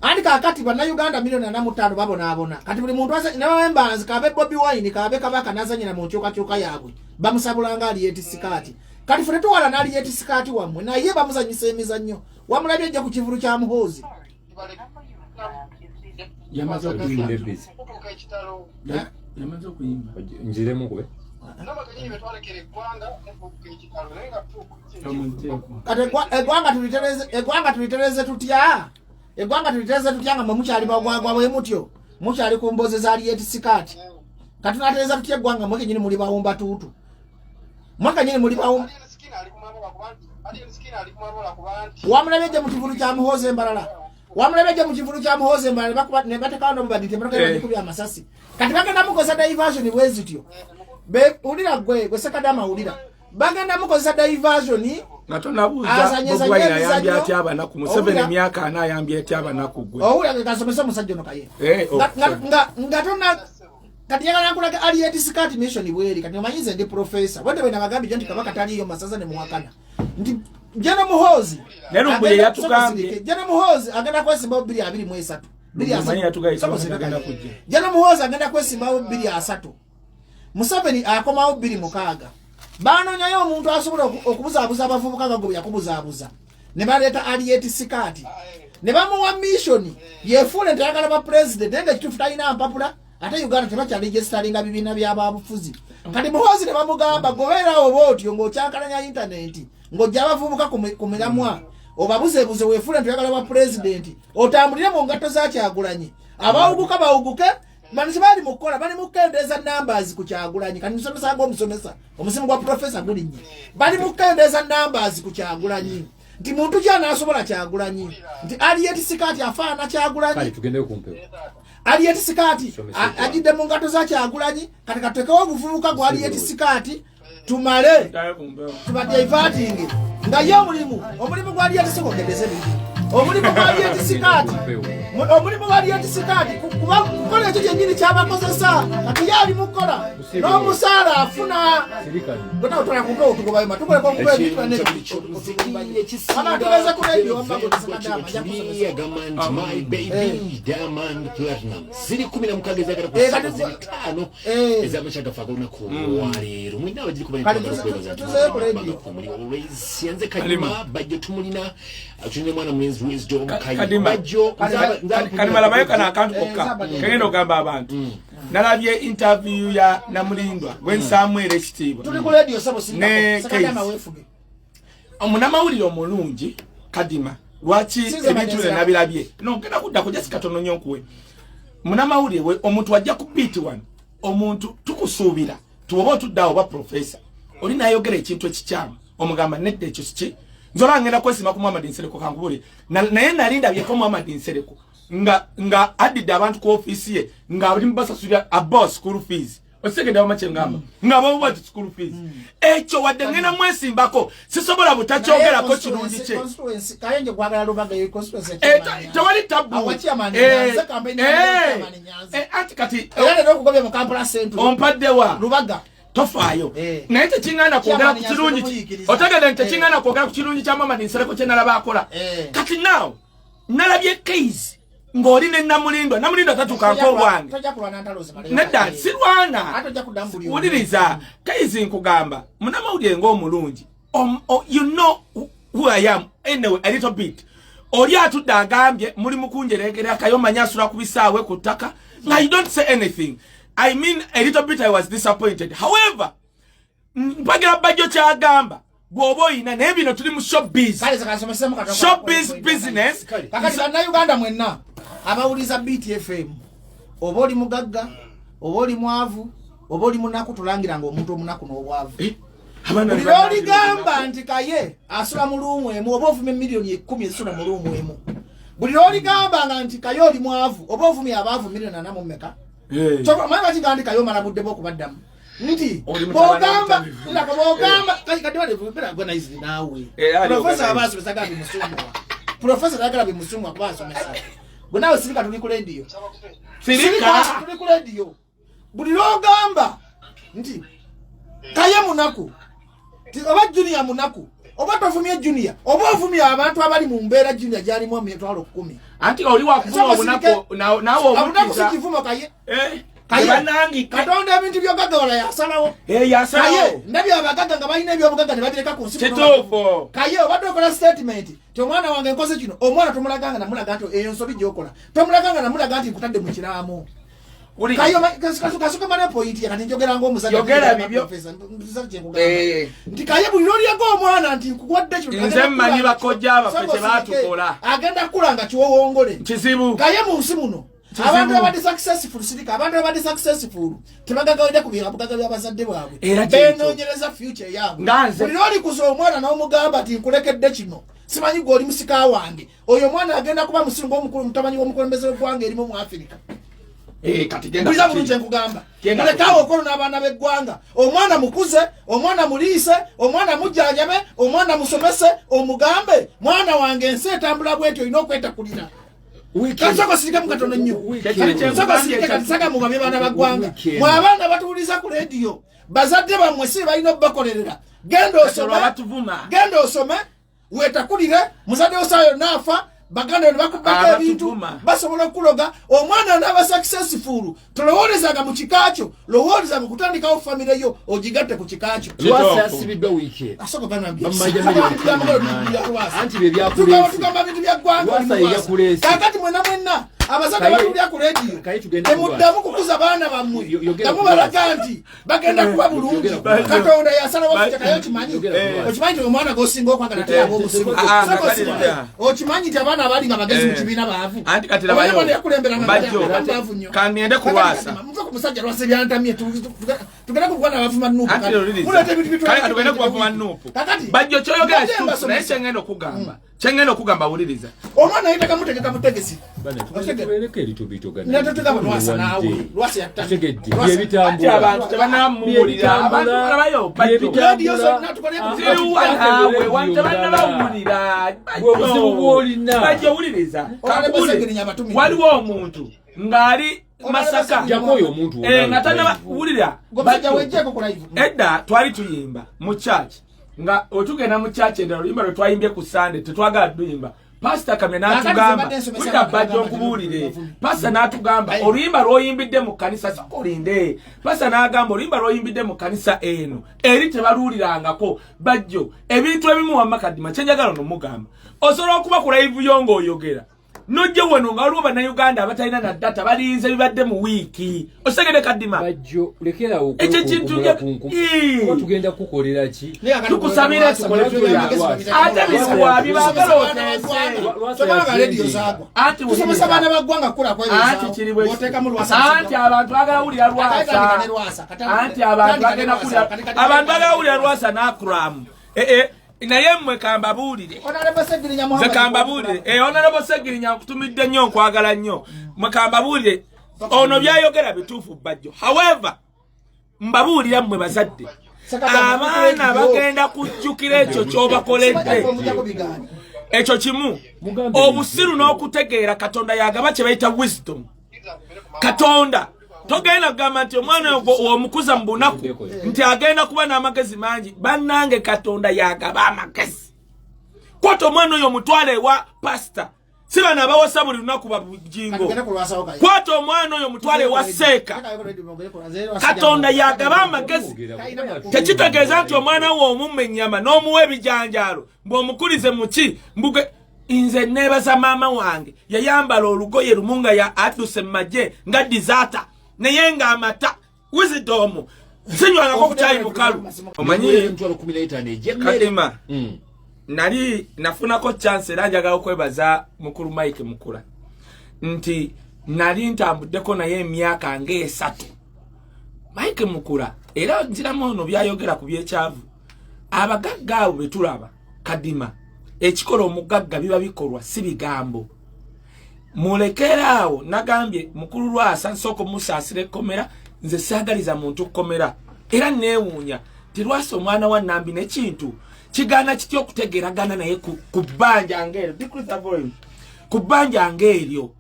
andi kakati bannayuganda milioni 45 babonaabona kati buli muntu nabamembanzi kabe Bobi Wine kabe kabaka nazanyira mu nkyukakyuka yaabwe bamusabulanga aliyeti sikaati kati fune tuwala naliyeti sikaati wammwe naye bamuzanyisa emizannyo wamulabye ejja ku kivulu kya muhoozi
yamaze okuyimba ebizi
yamaze okuyimba
njiremu kube
eggwanga tulitereze tutya nga mwe mukyali bagwagwa bwe mutyo mukyali ku mboze za aliyeti sikaati kati tunatereza tutya eggwanga mwe kenyini muli bawumba tuutu mwaka nyini muli bawumba wamulabye mu kivulu kya muhoozi embalala ne batekawo nobubadite bakubya amasasi kati bagenda mukozesa diversion bwezityo ulira gwe sekadama ulira bagenda mukozesa diversion
nga tonabuuza Bobi Wine ayambye atya abanaku Museveni emyaka 4 ayambye atya abanaku gwe
owulira gasomesa omusajja ono Kaye nga tona kati yagala nkulaga aliyeti sikaati mission bweri kati omanyize ndi professor wende bwe nabagambye nti kabaka taliyo masaza ne muwakana nti Jana Muhoozi
nerumbuye yatugambye
Jana Muhoozi agenda kwesimbawo 223 Jana Muhoozi agenda kwesimbawo 23 Museveni akomawo 26 banonyayo omuntu asobola okubuzaabuza abavubuka gago yakubuzaabuza ne baleeta aliyeti sikaati ne bamuwa mission yefuule nti ayagala ba president nga kitufu talina mpapula ate Uganda tebakyaligestalinga bibiina by'ababufuzi kati Muhoozi ne bamugamba gobeerawo bootyo ng'okyakalanya internet ng'ojja abavubuka ku miramwa obabuzeebuze weefuule nti oyagala ba president otambulire mu ngatto za Kyagulanyi abawuguka bawuguke bani sibali mukola bali mukendeeza numbers ku Kyagulanyi kati musomesa ng'omusomesa omusimu gwa professor gulinye bali mukendeeza numbers ku Kyagulanyi nti muntu kyanasobola Kyagulanyi nti aliyeti sikaati afaana Kyagulanyi
kale tugende kumpewo
aliyeti sikaati ajidde mu ngatto za Kyagulanyi kati katutekewo obuvubuka gwa aliyeti sikaati tumale tubadde ivatingi nga ye omulimu gwa aliyeti sikogedeze bibi omulimu gwa aliyeti sikaati kukola ekyo kyennyini kyabakozesa kati ye ali mukola n'omusaala afuna gonaotwala kumpewo tugobayuma tukoleko okuba ebintu amatubeze ku radio
Kadima labayo na akantu kokka kagenda ogamba abantu nalabye interview ya Namulindwa when Samuel ekitiibwa
tuli ku radio sabo
sekadama wefuge omunamawulire omulungi Kadima lwaki ebintu nabirabye no ngenda kudda ku just katono nnyo nkuwe munamawulire we omuntu wajja ku beat one omuntu tukusuubira tuwoba otuddawo ba professor oli nayogera ekintu ekikyamu omugamba nedda ekyo kiki nzola ngenda kwesima ku Muhammad Nsereko kangubuli naye nalinda byeko Muhammad Nsereko nga adidde abantu ku office ye nga bali mbasasulia a boss school fees osegenda wamache ngamba nga bo what school fees ekyo wadde ngena mwesimbako sisobola butakyogera ko kirungi kye
kayenje kwagala lubaga ye constituency
tewali tabu
awachi amani nyanza campaign amani nyanza
atikati
era ndo kugobya mu campus center
ompadde wa
lubaga
tofayo naye tekingana kwogera ku kirungi otegedde tekingana kwogera ku kirungi kya Muhammad Nsereko kye nalaba akola kati now nalabye case ngoli ne Namulindwa tatukanko wange nedda sirwana uliriza case nkugamba munamawulire ng'omulungi you know who I am anyway a little bit oli atudde agambye muli mukunjeregera kayomanya asula ku bisaawe ku ttaka I don't say anything. I mean, a little bit I was disappointed. However, mpagira bajjo kyagamba bwobo ina nebino tuli mu showbiz. Showbiz business.
Kakati bana Uganda mwenna abawuliza BTFM. Oboli mugagga, oboli mwavu, oboli munaku tulangira ngo omuntu omunaku n'obwavu. Oli gamba nti Kaye asula mulumwe mu obovume milioni 10 esula mulumwe mu. Buli oli gamba nti Kaye oli mwavu, obovume abavu milioni 4 mmeka. Choko mwana chingandika yo malabudde boko baddamu. nti bogamba ndaka bogamba kati wale vubera gona izi nawe professor abaso besagabi musumwa professor agarabi musumwa kubaso mesa gona sirika tuli ku radio sirika tuli ku radio buli logamba nti Kaye munaku ti oba junior munaku oba tofumye junior oba ofumye abantu abali mu mbeera junior jali mu 10
anti oli wakufuma munaku nawo
omukiza kifumo Kaye Kaye
nangi
Katonda ebintu byogagawala yasalawo
yasalawo
Kaye ndabi abagaga nga balina ebyobugaga ne babireka ku nsi
kitofo Kaye
obadde okola statement ti omwana wange nkoze kino omwana tomulaganga namulaga nti eyo nsobi gyokola tomulaganga namulaga nti nkutadde mu kiraamu Kayo kasuka mane point ya kati njogera ngo omusajja
yogera bibyo
nti Kaye buli loli yago omwana nti kuwadde kino
nze mmanyi bakojja abafeche batukola
agenda kulanga kiwowongole
kizibu
Kaye mu nsi muno abantu abadde successful sirika abantu abadde successful tebagagawira ku birabugaga by'abazadde bwabwe benoonyereza future yabwe buli loli kuza omwana n'omugamba nti nkulekedde kino simanyi gw'oli musika wange oyo omwana agenda kuba musiru ng'omukulu mutamanyi w'omukulembeze w'eggwanga erimu mu Africa
kati genda
kuliza bulungi nkugamba mulekawo okolo n'abaana b'eggwanga omwana mukuze omwana muliise omwana mujjanjabe omwana musomese omugambe mwana wange ensi etambula bwetyo olina okwetakulira kasoko sirika mu Katono nnyo soko sirika katisaga mu babye baana baggwanga mwe abaana batuwuliza ku rediyo bazadde bammwe si balina obbakolerera genda osome weetakulire muzadde osaayo naafa baganda ne bakubaka ebintu basobola okuloga omwana n'aba successful tolowoolezaga mu kikakyo lowoolezaga okutandikawo famire yo ogigatte ku kikakyo
lwasa yasibidwa wiiki
asoko banambye
anti bebyakulesi
tugamba bintu bya ggwanga kakati mwenna abazadde batulya ku rediyo temuddamu kukuza baana bammwe namubalaga nti bagenda kuba bulungi Katonda yasalawo kitakayo kimanyi okimanyi nti omwana gosinga okwagala teyaga omusimu okimanyi nti abaana abali nga bagezi mu kibiina baavu
anti kati labayo
baavu nnyo
kangende kulwasa
muve ku musajja lwasa ebyantamye tugenda kuvugana abavuma nuupu
kale tugende kubavuma nuupu bajjo kyoyogera kituufu naye kyengenda okugamba wuliriza
omwana yitaka mutegeka butegesi
abantu tebannamuwulira abantu balabayo bajjo wuliriza waliwo omuntu ng'ali Masaka nga tanawulira edda twali tuyimba mu church nga otugenda mu church endala oluyimba lwe twayimbye ku Sunday tetwagala tuyimba Pastor Kamye n'atugamba wita bajjo okubuulire Pastor n'atugamba oluyimba lw'oyimbidde mu kanisa sokolinde Pastor n'agamba oluyimba lw'oyimbidde mu kanisa eno eri tebaluulirangako bajjo ebintu ebimu wamma kadima kyenjagala n'omugamba osobola okuba ku live yo ng'oyogera nojje wano nga waliwo bannayuganda abatalina na data balinze bibadde mu wiiki osegede kadima
bajjo lekerawo
ekyo kintu
tugenda kukolera ki
tukusabira tukole ate biswa bibagala otese anti
tusomesa baana baggwanga kula
anti kiriwe anti abantu bagala wulira lwasa anti abantu bagenda kulya abantu bagala wulira lwasa n'akuramu naye mmwe kambabuulire nze kambabuulire Honorable Segirinya nkutumidde nnyo nkwagala nnyo mmwe kambabuulire ono byayogera bituufu bajjo however mbabuulira mmwe bazadde abaana bagenda kujjukira ekyo ky'obakoledde ekyo kimu obusiru n'okutegeera Katonda yagaba kye bayita wisdom Katonda togenda kugamba nti omwana omukuza mu bunaku nti agenda kuba n'amagezi mangi bannange Katonda yagaba amagezi kwata omwana oyo omutwale ewa pastor si bano abawasa buli lunaku babujingo kwata omwana oyo omutwale ewa seeka Katonda yagaba amagezi tekitegeeza nti omwana wo omumma ennyama n'omuwa ebijanjaalo mbw'omukulize muki mbuge inze neebaza maama wange yayambala olugoye lumunga ya adduse mu magye nga disaata naye nga amata wisdom sinywangako ku caayi mukalu omanyi kadima nali nafunako chance era njagala okwebaza mukulu Mike Mukula nti nali ntambuddeko naye emyaka nga3 Mike Mukula era nziramu ono byayogera ku byekyavu abagagga abo betulaba kadima ekikola omugagga biba bikolwa si bigambo mulekerawo nagambye mukulu lwasa nsoko musaasire komera nze saagaliza muntu komera era neewuunya tirwasa omwana wa Nambi n'ekintu kigaana kityo okutegeeragana naye ku bbanja ng'eryo decrease the volume ku bbanja ng'eryo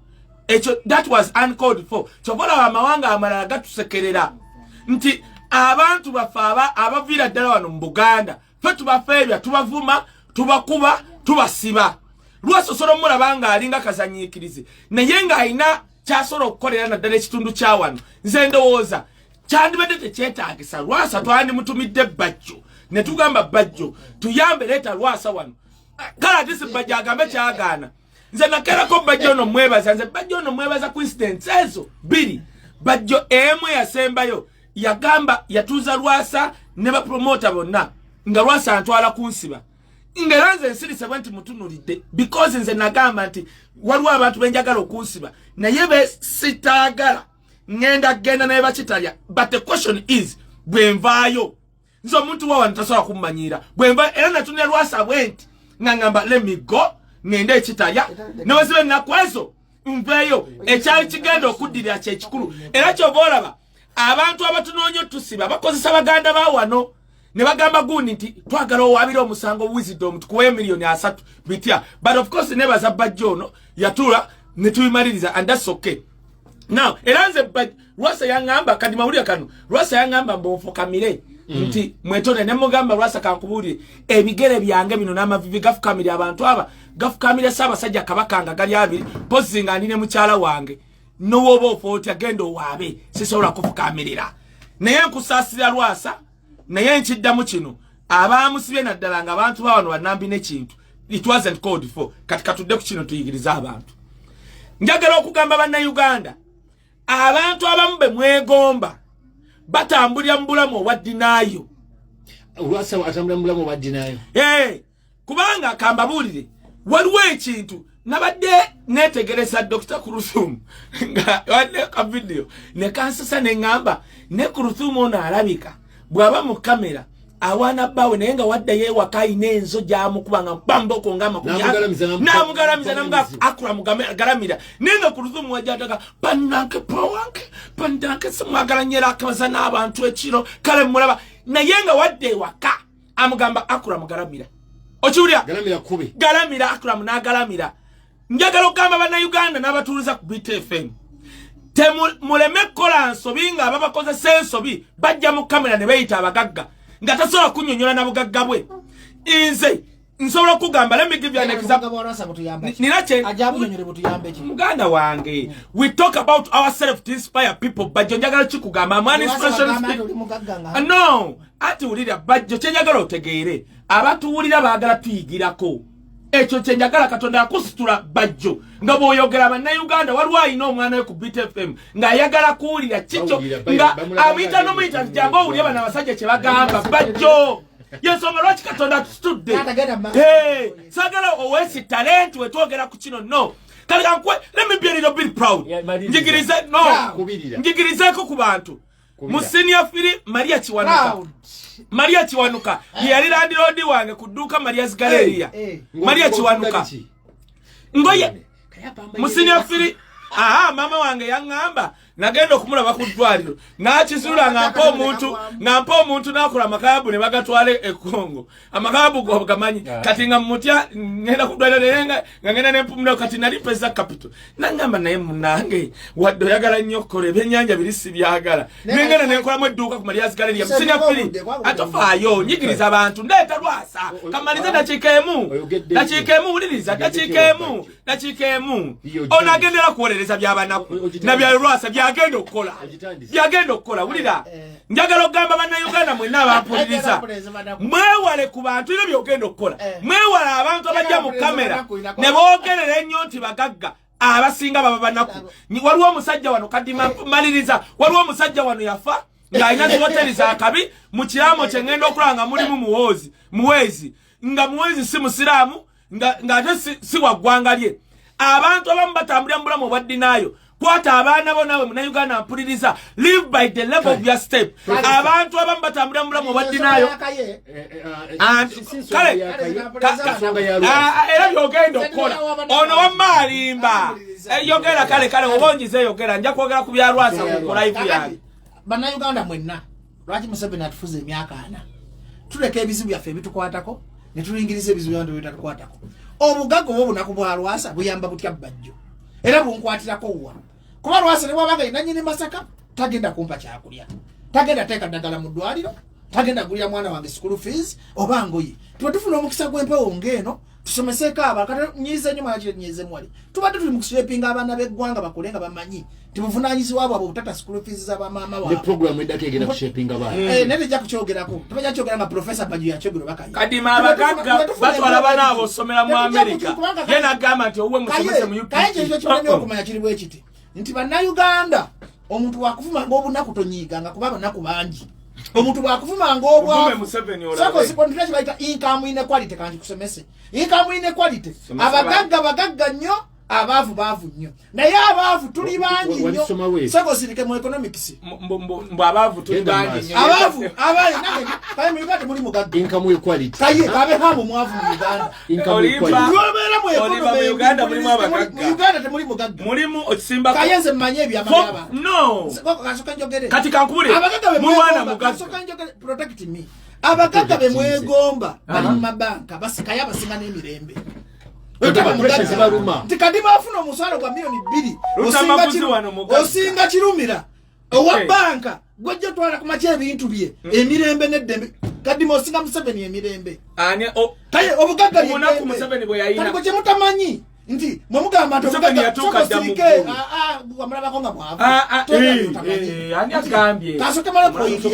ekyo that was uncalled for kyobola amawanga amalala gatusekerera nti abantu baffe abaviira ddala wano mu Buganda fe tubafeebya tubavuma tubakuba tubasiba lwasa osobola omulaba nga alinga kazanyiikirize naye ng'alina kyasobola okukolera naddala ekitundu kya wano nze ndowooza kyandibadde tekyetaagisa lwasa twandimutumidde Bajjo ne tugamba Bajjo tuyambe leeta lwasa wano kale ate si Bajjo agambe kyagaana nze nakerako Bajjo ono mwebaza nze Bajjo ono mwebaza ku incidents ezo biri Bajjo emu yasembayo yagamba yatuuza lwasa ne bapromota bonna nga lwasa antwala kunsiba ngera nze nsirisa bwe nti mutunulidde because nze nagamba nti waliwo abantu benjagala okunsiba naye be sitaagala ngenda genda naye bakitalya but the question is bwenvaayo nze omuntu wawa ntasobola kummanyira bwenva era natune lwasa bwe nti ngamba let me go ngenda ekitalya newezibe nakwezo nveeyo ekyali kigenda okuddirira kyekikulu era kyoba olaba abantu abatunoonya otusiba bakozesa baganda ba wano ne bagamba gundi nti twagala owabira omusango wisdom tukuwe miliyoni 3 bitya but of course nebaza Bajjo ono yatula ne tuyimaliriza and that's okay now era nze lwasa yangamba kadi mawulira kano lwasa yangamba mbonfukamire nti mwetone ne mugamba lwasa kankubulire ebigere byange bino n'amavivi gafukamire abantu aba gafukamire Ssaabasajja Kabaka nga gali abiri pozi nga ndine mukyala wange nowoba ofoti agenda owaabe sisobola kufukamirira naye nkusaasira lwasa naye nkiddamu kino abaamusibye naddala nga abantu bawano Banambi n'ekintu it wasn't called for kati katudde ku kino tuyigiriza abantu njagala okugamba bannayuganda abantu abamu be mwegomba batambulira mu bulamu obwaddinaayo
lwasa atambulira mu bulamu obwaddinaayo
kubanga kambabuulire waliwo ekintu nabadde netegereza Dr. Kuruthumu nga wadde ka video ne kansasa ne ngamba ne Kuruthumu ono alabika bwaba mu kamera awana bawe naye nga wadda yeewaka ayina enzo gyamukubanga bamboko namugalamiza namuga akula mugalamira naye nga Kuruthumu wajjataka bannanke pawanke bandanke simwagala nyera akabaza n'abantu ekiro kale mulaba naye nga wadda ewaka amugamba akula mugalamira okiwulira galamira akula munagalamira njagala okugamba bannayuganda n'abatuuliza ku BTFM temuleme kukola nsobi nga ababakozesa ensobi bajja mu kamera ne beeyita abagagga nga tasobola kunnyonnyola na bugagga bwe nze nsobola okugamba let me give you an example muganda wange we talk about ourselves to inspire people Bajjo njagala kikugamba man inspiration no ati wulira Bajjo kyenjagala otegeere abatuwulira baagala tuyigirako ekyo kyenjagala Katonda akusitula Bajjo nga bw'oyogera bannayuganda waliwo alina omwana we ku BTFM ng'ayagala kuwulira kikyo nga amuyita n'omuyita nti jangu owulire bano abasajja kye bagamba Bajjo yensonga lwaki Katonda atusitudde saagala oweesi talenti wetwogera ku kino no kale kankwe let me be a little bit proud njigirizeeko ku bantu mu senior firi Maria Kiwanuka yali landiroodi wange ku dduuka Maria's Galleria Maria Kiwanuka ngoye mu senior firi mama wange yaŋŋamba nagenda okumulaba ku ddwaliro n'akizula ng'ampa omuntu n'akola amakaabu ne bagatwale e Congo amakaabu go gamanyi kati nga mutya ngenda ku ddwaliro naye nga ngenda n'empumula kati nali pesa capital naŋŋamba naye munnange wadde oyagala nnyo okukola ebyennyanja biri si byagala nengenda nenkolamu edduuka ku Maria's Galleria mu senior firi atofaayo nyigiriza abantu ndeeta lwasa kamalize dakiika emu wuliriza dakiika emu ono agendera kuwolereza by'abanaku nabya lwasa byagenda okukola wulira njagala okugamba bannayuganda mwenna abampuliriza mwewale ku bantu ebyo byogenda okukola mwewale abantu abajja mu kamera ne boogerera ennyo nti bagagga abasinga baba banaku waliwo omusajja wano kadima maliriza waliwo omusajja wano yafa ng'alina zihoteri za kabi mu kiraamo kye ngenda okulaba nga mulimu muweezi nga muweezi si musiraamu ng'ate si waggwanga lye abantu abamu batambulira mu bulamu obwaddinaayo kwata abaana bo nawe munnayuganda mpuliriza live by the level of your step abantu abamu batambulira mu bulamu obwaddinaayo era byogenda okukola ono wamaalimba yogera kale obongize yogera nja kwogera ku byalwasa ku live yange
bannayuganda mwenna lwaki Museveni atufuze emyaka 4 tuleke ebizibu byaffe ebitukwatako ne tulingiriza ebizibu by'abantu ebitatukwatako obugagga obunaku bwa Lwasa buyamba butya Bajjo era bunkwatirako wa kuba Lwasa ne bwabanga ina nnyini Masaka tagenda kumpa kyakulya tagenda teeka ddagala mu ddwaliro tagenda gulya mwana wange school fees oba ngoye tuba tufuna omukisa gw'empewo ng'eno tusomeseko abakata nyize nnyo mwaki nyize mwali tubadde tuli mu kushapinga abaana b'eggwanga bakole nga bamanyi tibuvunaanyizibwa abo obutata school fees z'abamaama waabwe
ne program edako egenda kushapinga abaana
ne tejja kukyogerako tubajja kukyogera nga Professor Bajjo yakyogera bakaya
kadima abagagga batwala abaana abo osomera mu America ye n'agamba nti owuwe musomese mu UK
Kaye ekyo kimanyi okumanya kiri bwe kiti nti bannayuganda omuntu wakuvuma ng'obunaku tonyiiganga kuba abanaku bangi omuntu bwakuvuma ng'obwavu sako sikontra kibaita income inequality kanti kusomese income inequality abagagga nnyo abaavu nnyo naye abaavu tuli bangi nnyo sako sirike mu economics
mbo abaavu tuli bangi nnyo
abaavu nange Kaye mu Uganda muli mugagga
income equality
Kaye kabe hamu mwavu mu Uganda
income equality
yobera mu economy
mu Uganda mulimu abagagga
mu Uganda temuli mugagga
mulimu okisimba
Kaye nze mmanye ebyamagaba
no
kasoka njogere
kati kankubule
abagagga be
mwana
mugagga
mugagga
kasoka njogere protect me abagagga be mwegomba bali mu mabanka basikaye abasinga n'emirembe Kadima afuna omuswalo gwa $2,000,000 osinga kirumira owa banka gwajja twala kumache ebintu bye emirembe neddembe Kadima osinga Museveni emirembe Kaye obugagga
munaku Museveni bwe yayina
kati mutamanyi nti mwemugamba
Museveni yatuuka dda mu
wamulabako nga mwavu
ani agambye
kasoke mala pointi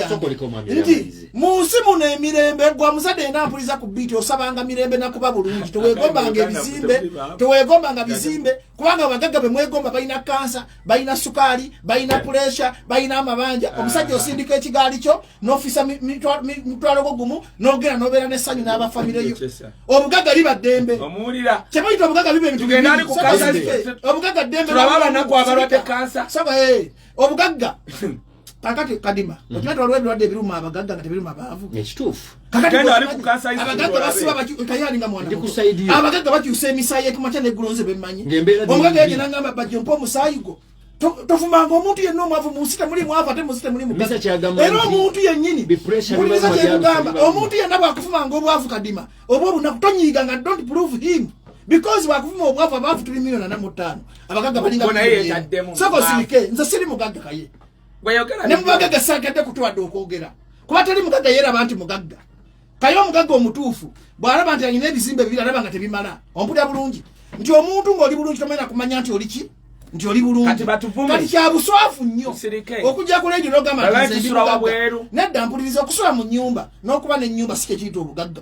nti munsi muno emirembe gwa muzadde enampuliza ku biiti osabanga mirembe nakuba bulungi teweegombanga ebizimbe teweegombanga bizimbe kubanga abagagga be mwegomba balina kansa balina sukaali balina puresha balina amabanja omusajja osindika ekigaali kyo n'ofisa mitwalo gumu n'ogera n'obeera n'essanyu n'abafamire yo obugagga liba ddembe
omulira
kyemuyita obugagga biba ebintu
tugenda ali ku kansa
obugagga ddembe
tulaba abanaku abalwadde kansa
obugagga kakati Kadima otulatu walwadde ebiruma abagagga nga tebiruma abaavu
ekituufu
kagenda ali ku kansa
abagagga basiba kayalinga mwana abagagga bakyusa emisaayi ekumakya neggulonze bemmanyi omugagga yegye nangamba Bajjo mpa omusaayi gwo tofumanga omuntu yenna omwavu munsi temuli mwavu ate munsi temuli mugagga era omuntu yennyini buliriza kyekugamba omuntu yenna bwakufumanga obwavu Kadima oba obunaku tonyiiganga don't prove him because wakufuma obwavu abaavu tuli 4,500,000 abagagga balinga soko sirike nze siri mugagga Kaye ne mubagagga sagadde kutwadde okwogera kuba tali mugagga yeeraba nti mugagga Kaye omugagga omutuufu bw'alaba nti alina ebizimbe bibiri alaba nga tebimala ompulira bulungi nti omuntu ng'oli bulungi tomanya kumanya nti oli ki nti oli bulungi kati kya buswafu nnyo okujja ku leedi n'ogamba nedda mpuliriza okusula mu nnyumba n'okuba n'ennyumba si kyekiyita obugagga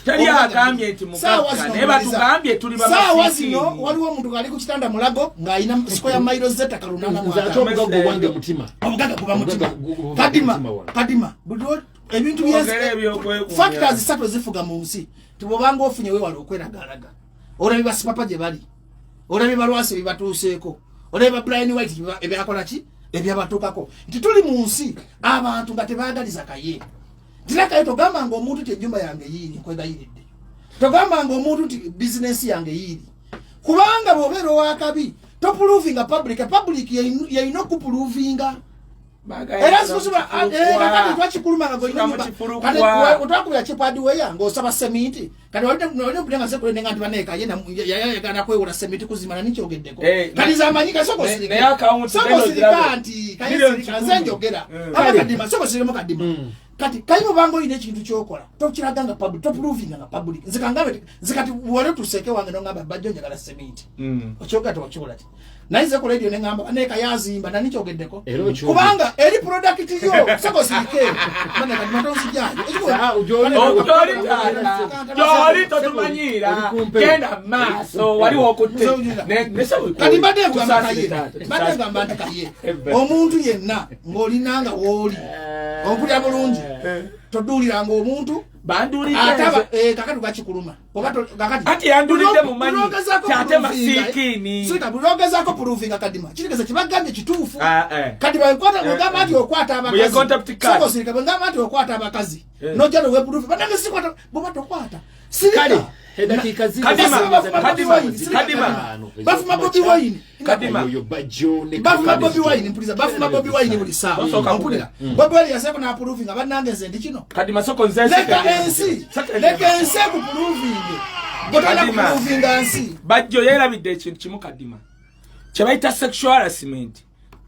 teri agambye nti mugagga naye batugambye tuli
saawa zino waliwo omuntu ng'ali ku kitanda mulago ng'alina siko ya mayiro z'ettaka obugagga kuba mutima Kadima ebintu factors 3 zifuga mu nsi tibobanga ofunye wewala okweragalaga olabye basipapa gye bali olabye balwasi bibatuuseeko olabye Brian White ebyakola ki ebyabatuukako nti tuli mu nsi abantu nga tebaagaliza Kaye Kaye togamba nga omuntu ti ennyumba yange yiiri nkwegayiridde togamba nga omuntu ti bizinesi yange yiiri kubanga bw'obeera owakabi topuluvinga public yayina okupuluvinga era kakati twakikuluma nga otwakubira kipadiweya ng'osaba semiti kati walina okulenga sekulenenga nti baneeka yayagana kwewola semiti kuzimana nikyogeddeko kati zamanyika sokosirika nti kayesirika nze njogera abakadima sokosiremu Kadima kati Kaye obanga olina ekintu kyokola tokiraga nga public topuluvinga nga public nze kati wale tuseke wange nongamba Bajjo njagala semiti okyoga tokikola ti naye nze ku radio nengamba baneeka yazimba nanikyogeddeko kubanga eri product yo sokosirike
gyoli totumanyiira genda maaso waliwo okutte
kati mbadde ngamba nti Kaye omuntu yenna ng'olinanga wooli ompulira bulungi toduuliranga omuntu kakati gakikuluma
kati yandulidde mumanyi kyate masiikini
buli ogezaako puluvinga Kadima kirigeza kibagambye kituufu kati bwegamba nti okwata abakazisokosirika bwegamba nti okwata abakazi nojja nowepuluvi banange sikwata bwoba tokwata sirika bafuma Bobby Wine
kadima
yo bajo ne
bafuma Bobby Wine mpulira bafuma Bobby Wine buli sawa mpulira Bobby Wine yaseko na approving abanange nze kino
kadima soko nze
leka ensi ku proving botala ku proving ansi
bajo yerabidde ekintu kimu kadima kyebayita sexual harassment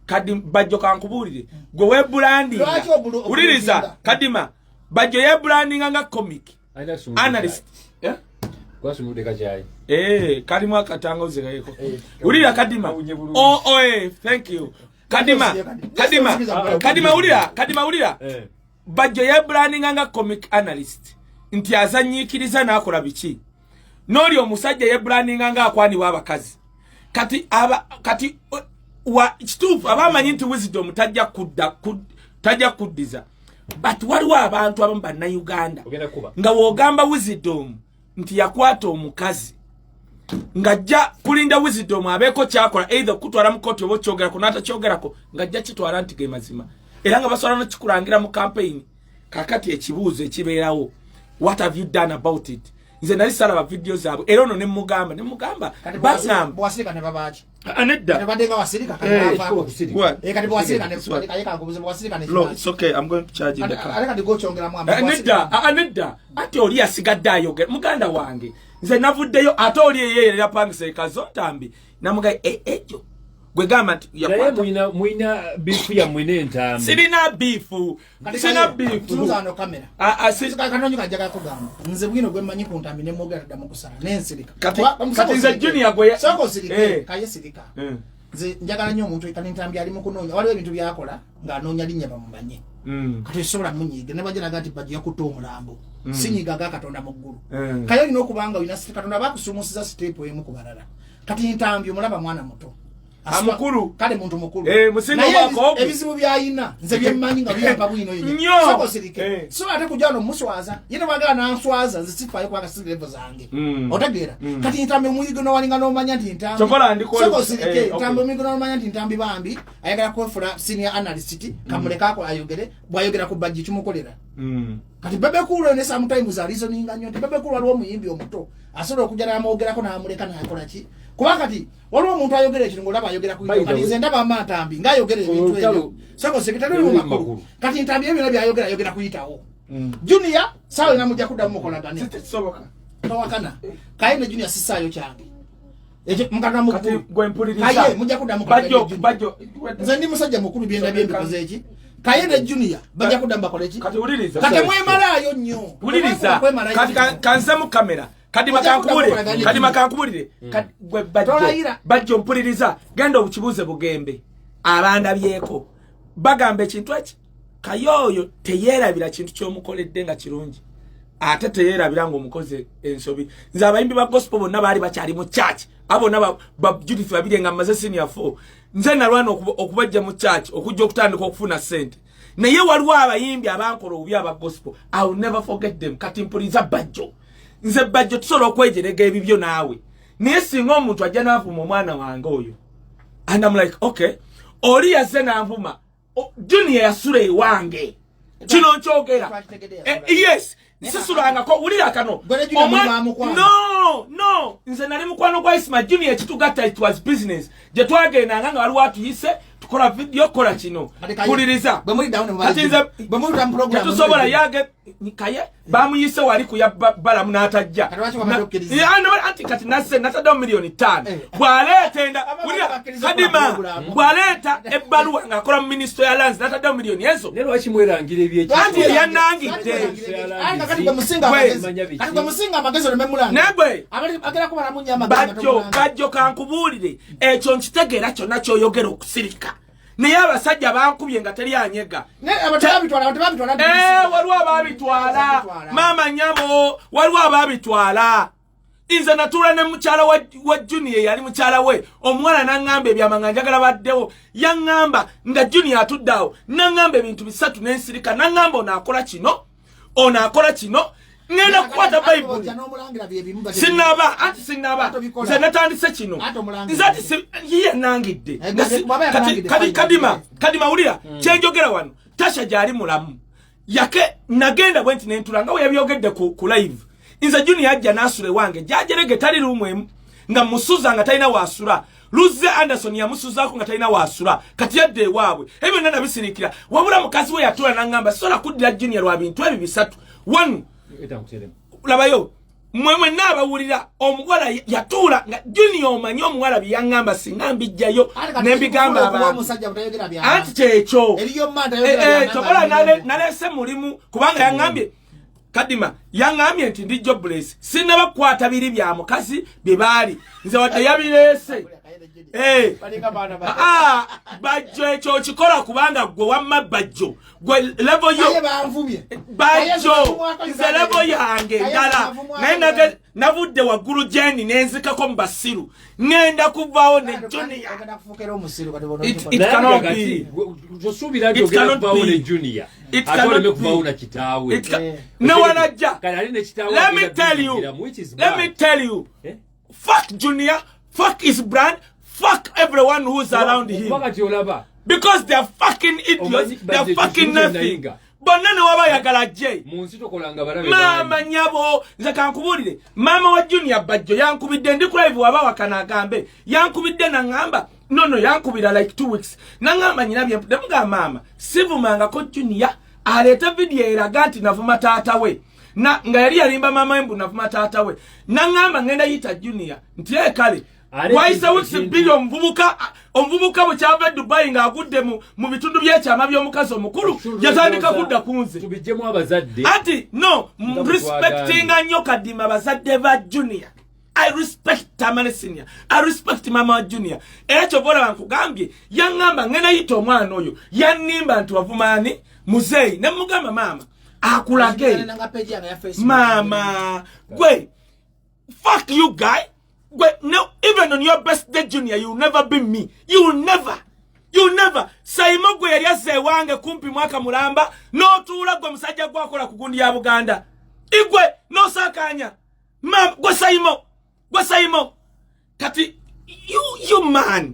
kadima bajo kankubulire gwe we branding uliriza kadima bajo ye branding nga comic analyst
kwasu mudeka chai
kadima akatangoze kayeko ulira kadima thank you kadima ulira bajo ye branding nga comic analyst nti azanyikiriza nakola biki noli omusajja ye branding nga akwani wabakazi kati wa kitufu abamanyi nti wisdom tajja kuddiza but waliwo abantu abamu banna Uganda nga wogamba wisdom nti yakwata omukazi ngajja kulinda wisdom abeko kyakola either kutwala mukoti obo kyogera kunata kyogerako ngajja kitwala nti ge mazima era nga basobola no kikulangira mu campaign kakati ekibuuzo ekibeerawo what have you done about it nze nali sala ba videos abo era ono ne mugamba
bwasirika ne babachi
anedda
ne badenga wasirika kanava kati bwasirika ne kayeka kubuze bwasirika ne
no it's okay I'm going to charge in the car
aleka digo chongera mwamba
anedda ati oli asigadde ayogera muganda wange nze navuddeyo ate oli yeye yapangisa ekazontambi namugaye ejo gwe gamba nti
muina bifu ya mwine entambi
sirina bifu
tuzano kamera sisika kanonyoka jaga kugamba nze bwino gwe manyi ku ntambi ne mogera damu kusala nensirika
kati nze junior gwe
soko sirika kaye sirika nze njagala nnyo omuntu ekani ntambi ali mu kunonya waliwo ebintu byakola nga anonya linnya bamumanye kati sobola munyige ne bajira gati bagiya kuto omulambo sinyiga ga katonda mu ggulu kaye olina okubanga olina katonda bakusumusiza step emu kubalala kati ntambi omulaba mwana muto
amukuru
kale muntu mukuru
musinga wako
ebizibu byayina nze byemmanyi nga byapa bwino yinyo soko sirike so ate kujano muswaza yene bagala nanswaza nze sifayo kwa level zange otageera kati ntambe muyigo no walinga no manya nti ntambe soko sirike ntambe muyigo no manya nti ntambi bambi ayagala kufura senior analyst kamuleka ko ayogere bwayogera ku budget kumukolera kati bebe kulo ne sometimes a reasoning anyo bebe kulo aliwo muyimbi omuto asobola okujana amogera ko na amuleka na akola ki kuba kati waliwo omuntu ayogera ekintu ngolaba ayogera ku kati nze ndaba amatambi ngayogera ebintu ebyo soko sekretari mu makulu kati ntambi ebyo ayogera kuyitawo junior sawa na mujja kudda mu kolagane
soboka
tawakana Kaye ne junior sisayo kyange eje mukana mu
kati gwe mpuliriza
Kaye mujja kudda mu kolagane
bajo
nze ndi musajja mukulu byenda byembikoze eki Kaye ne junior bajja kudda mu kolegi
kati uliriza
kati mwemalayo nnyo
uliriza kati kanza mu kamera kadima kankubulire gwe bajjo mpuliriza genda obukibuuze bugembe abanda byeko bagamba ekintu eki kayoyo teyerabira kintu kyomukoledde nga kirungi ate teyerabira ng'omukoze ensobi nze abayimbi ba gospel bonna baali bakyali mu church abona ba Judith babire nga maze senior 4 nze nalwana okubajja mu church okujja okutandika okufuna sente naye waliwo abayimbi abankola obubi aba gospel I will never forget them kati mpuliriza bajjo nze bajjo tusobola okwejerega ebibyo naawe naye singa omuntu ajja n'avuma omwana wange oyo and I'm like okay oli yazze n'avuma junior yasula ewange kino nkyogera yes sisulangako wulira kano no nze nali mukwano gwa Isma junior kitugatta it was business gye twagendanga nga waliwo atuyise tukola video kola kino kuliriza tetusobola yage Kaye bamuyise wali kuyabala munatajja anti kati nase natadde milioni 5 bwaleetenda kadima bwaleeta ebbaluwa ng'akola mu ministry ya lands natadde milioni ezo
lero akimwerangira ebyeki
anti yannangidde
kati musinga amagezo ne memulanga
negwe
agera kubala munya amagezo
bajjo kankubuulire ekyo nkitegeera kyonna kyoyogera okusirika naye abasajja bankubye nga teri anyega waliwo ababitwala mama nyamo waliwo ababitwala inze natula ne mukyala wa junior yali mukyala we omwana nangamba ebyamanga njagala baddewo yaŋŋamba nga junior atuddawo naŋŋamba ebintu bisatu n'ensirika naŋŋamba onaakola kino ngenda kukwata bayibuli sinaba nze natandise kino nze ati yiye nangidde kadima wulira kyenjogera wano tasha gyali mulamu yake nagenda bwenti nentula nga we yabyogedde ku live inza junior ajja nasule wange jajerege tali rumwemu nga musuza nga talina wasula Luze Anderson ya musuzako nga talina wasula kati yadde waabwe ebyo nana bisirikira wabula mukazi we yatula nangamba sola kuddira junior lwa bintu ebi bisatu one labayo mwemwe nabawulira omuwala yatula nga junior omanyi omuwala byangamba singambi jjayo nembigamba abantu anti kyekyo tokola nalese mulimu kubanga yangambye Kadima yangambye nti ndi jobless sinabakwata biri bya mukazi bibali nze wadde yabirese bajjo ekyo kikola kubanga gwe wamma bajjo gwe level yo bajjo nze level yange ngala naye navudde waggulu jeni nenzikako mu basiru ngenda kuvaawo ne junior it cannot be no one ajja let me tell you fuck junior fuck his brand fuck everyone who's around him because they're fucking idiots they're fucking nothing Bonana waba yagala je mama nyabo nze kankubulire mama wa junior bajjo yankubidde ndi live waba wakanagambe yankubidde na ngamba no yankubira like 2 weeks na ngamba nyinabye demuga mama sivumanga ko junior aleta video eraga nti navuma taata we na nga yali yalimba mama embu navuma taata we na ngamba ngenda yita junior nti kale waisa weeks billion omvubuka bwe kyava Dubai nga agudde mu bitundu by'ekyama by'omukazi omukulu yatandika kudda kunze
tubijjemu abazadde
ati no respecting nnyo kadima abazadde ba junior I respect Tamale senior I respect mama junior ekyo bola bankugambye yangamba ngena yita omwana oyo yanimba nti wavumani muzeyi ne mugamba mama akulage mama gwe fuck you guy. No, even on your birthday junior, you'll never be me. You'll never. Saimo gwe yali ase wange kumpi mwaka mulamba. No tuula gwe musajja gwakola kugundi ya Buganda. Igwe no sakanya. Mam gwe Saimo. Kati you man.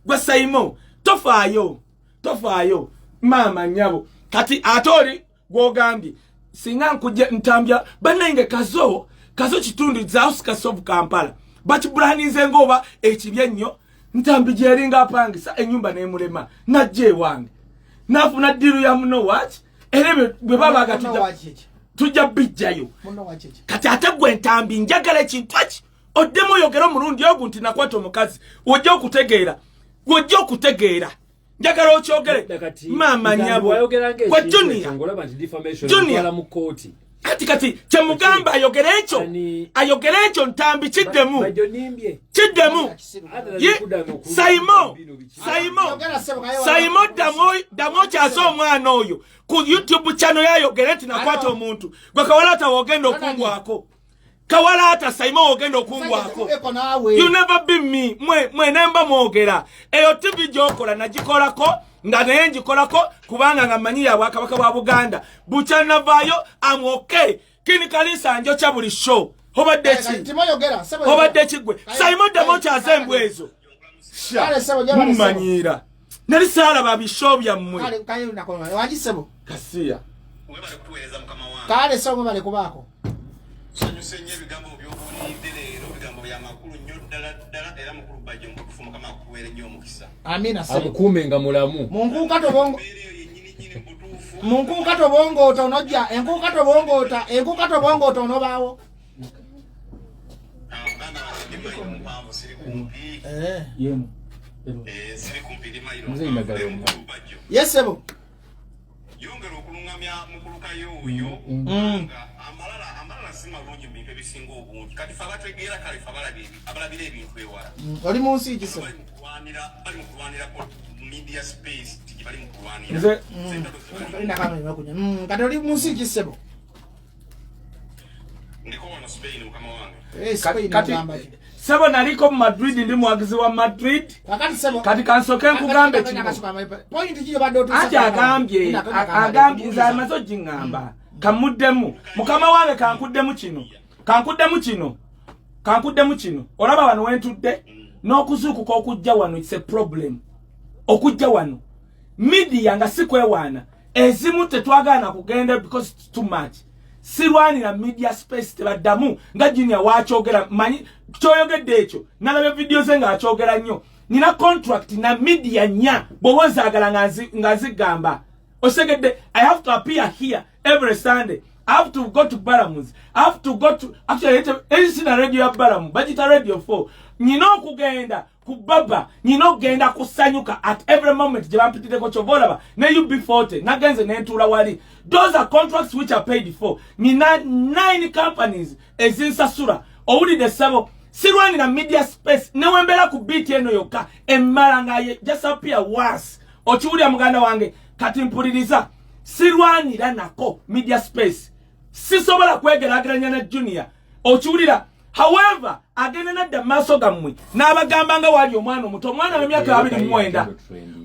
Gwe Saimo. Tofayo. Mama nyabo. Kati atori gwogambi. Singa nkuje ntambya banenge kazo kitundu za Oscar of Kampala. Bachi burani nzengoba ekibye nnyo ntambi jeringa apangisa enyumba nemulema najje wange nafuna diru ya muno watch erebe bwe baba agatuja tujja bijjayo kati ategwe ntambi njagala ekintu aki oddemo yogero murundi ogu nti nakwata omukazi ojja okutegeera njagala okyogere mama nyabo kwa junior
mu kooti
kati chemugamba ayogere ekyo ntambi kiddemu Saimo damo kyazo omwana oyo ku YouTube channel yayogere nti nakwata omuntu gwe Kawalata wogenda okungwako Kawalata Saimo wogenda okungwako you never be me mwe nemba mwogera eyo TV gyokola nagikolako nga naye ngikolako kubanga nga manyi ya Bwakabaka bwa Buganda buchana vayo I'm okay kini kalisa njo cha buli show hobadde gwe Simon Damo kyazembwe ezo mumanyira nali sala babishow byammwe
wajisebo
kasiya
webale kutuweleza mukama wange
kale sabo bale kubako
sanyusenye bigambo by'obulindiro bigambo bya makulu nnyo ddala era mukulu bajjo mukufuma kama kuwere nnyo omukisa
amina sebo
akukumenga mulamu
munkuka tobongota onojja enkuka tobongota onobaawo yes sebo
yongera okulungamya mukulukayo oyo amalala simalungi mu bintu ebisinga obungi kati fe abategeera kale fe abalabira ebintu ewala
oli mu nsi ki sebo
bali mu kulwanira media space tigi bali mu kulwanira
kati oli mu nsi ki sebo
ndiko wano Spain mukama wange
kati
sebo naliko mu Madrid ndi mwagizi wa Madrid kati kansoke nkugambe kino
point kiyo bado tu
ati agambye za mazo jingamba kamuddemu mukama wange kankuddemu kino olaba wano wentudde n'okuzuukuka okujja wano it's a problem okujja wano media nga sikwewaana ezimu tetwagaana kugenda because it's too much sirwanira media space tebaddamu nga Junior wakyogera manyi kyoyogedde ekyo nalabe video ze nga akyogera nnyo nina contract na media nya bwozaagala nga nzigamba osegedde I have to appear here every Sunday. I have to go to Balamus. I have to go to actually it's in a radio Balamu, but it's a radio 4. Nino kugenda kubaba, nino genda kusanyuka at every moment. Jabampitite ko chovolaba. Na you be 40. Na genze nentula wali. Those are contracts which are paid for. Nina 9 companies ezinsa sura. Owuli de sabo. Sirwani na media space. Newembela kubiti eno yoka. Emaranga ye just appear worse. Ochiwuli muganda wange katimpuliriza. Sirwani la nako media space. Sisobola kwegerageranya na Junior. Ochiwulira. However, agenda na damaso gamwe. N'abagamba nga wali omwana omuto. Omwana w'emyaka 29.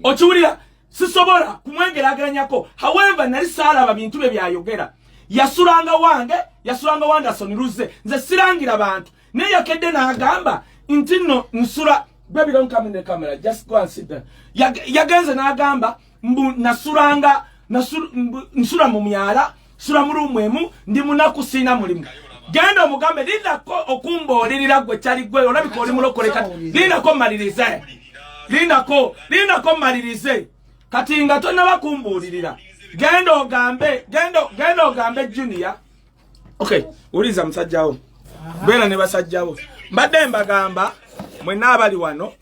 Ochiwulira. Sisobola kumwegerageranyako. However, nali saalaba bintu bye byayogera. Yasulanga Anderson Ruze. Nze sirangira abantu. Ne yakedde n'agamba nti no nsula. Baby, don't come in the camera. Just go and sit there. Yagenze n'agamba mbu nasulanga nsula mu myala. Sura murumwemu ndi munaku sina mulimu. Genda omugambe linako okumbolirira gwe kyali gwe olabika oli mulokoleka. Linako malirize. Linako malirize. Kati nga tonna bakumbulirira. Genda ogambe Junior. Okay, uliza musajjawo. Bwena ne basajjawo. Mbadde mbagamba mwenna abali wano.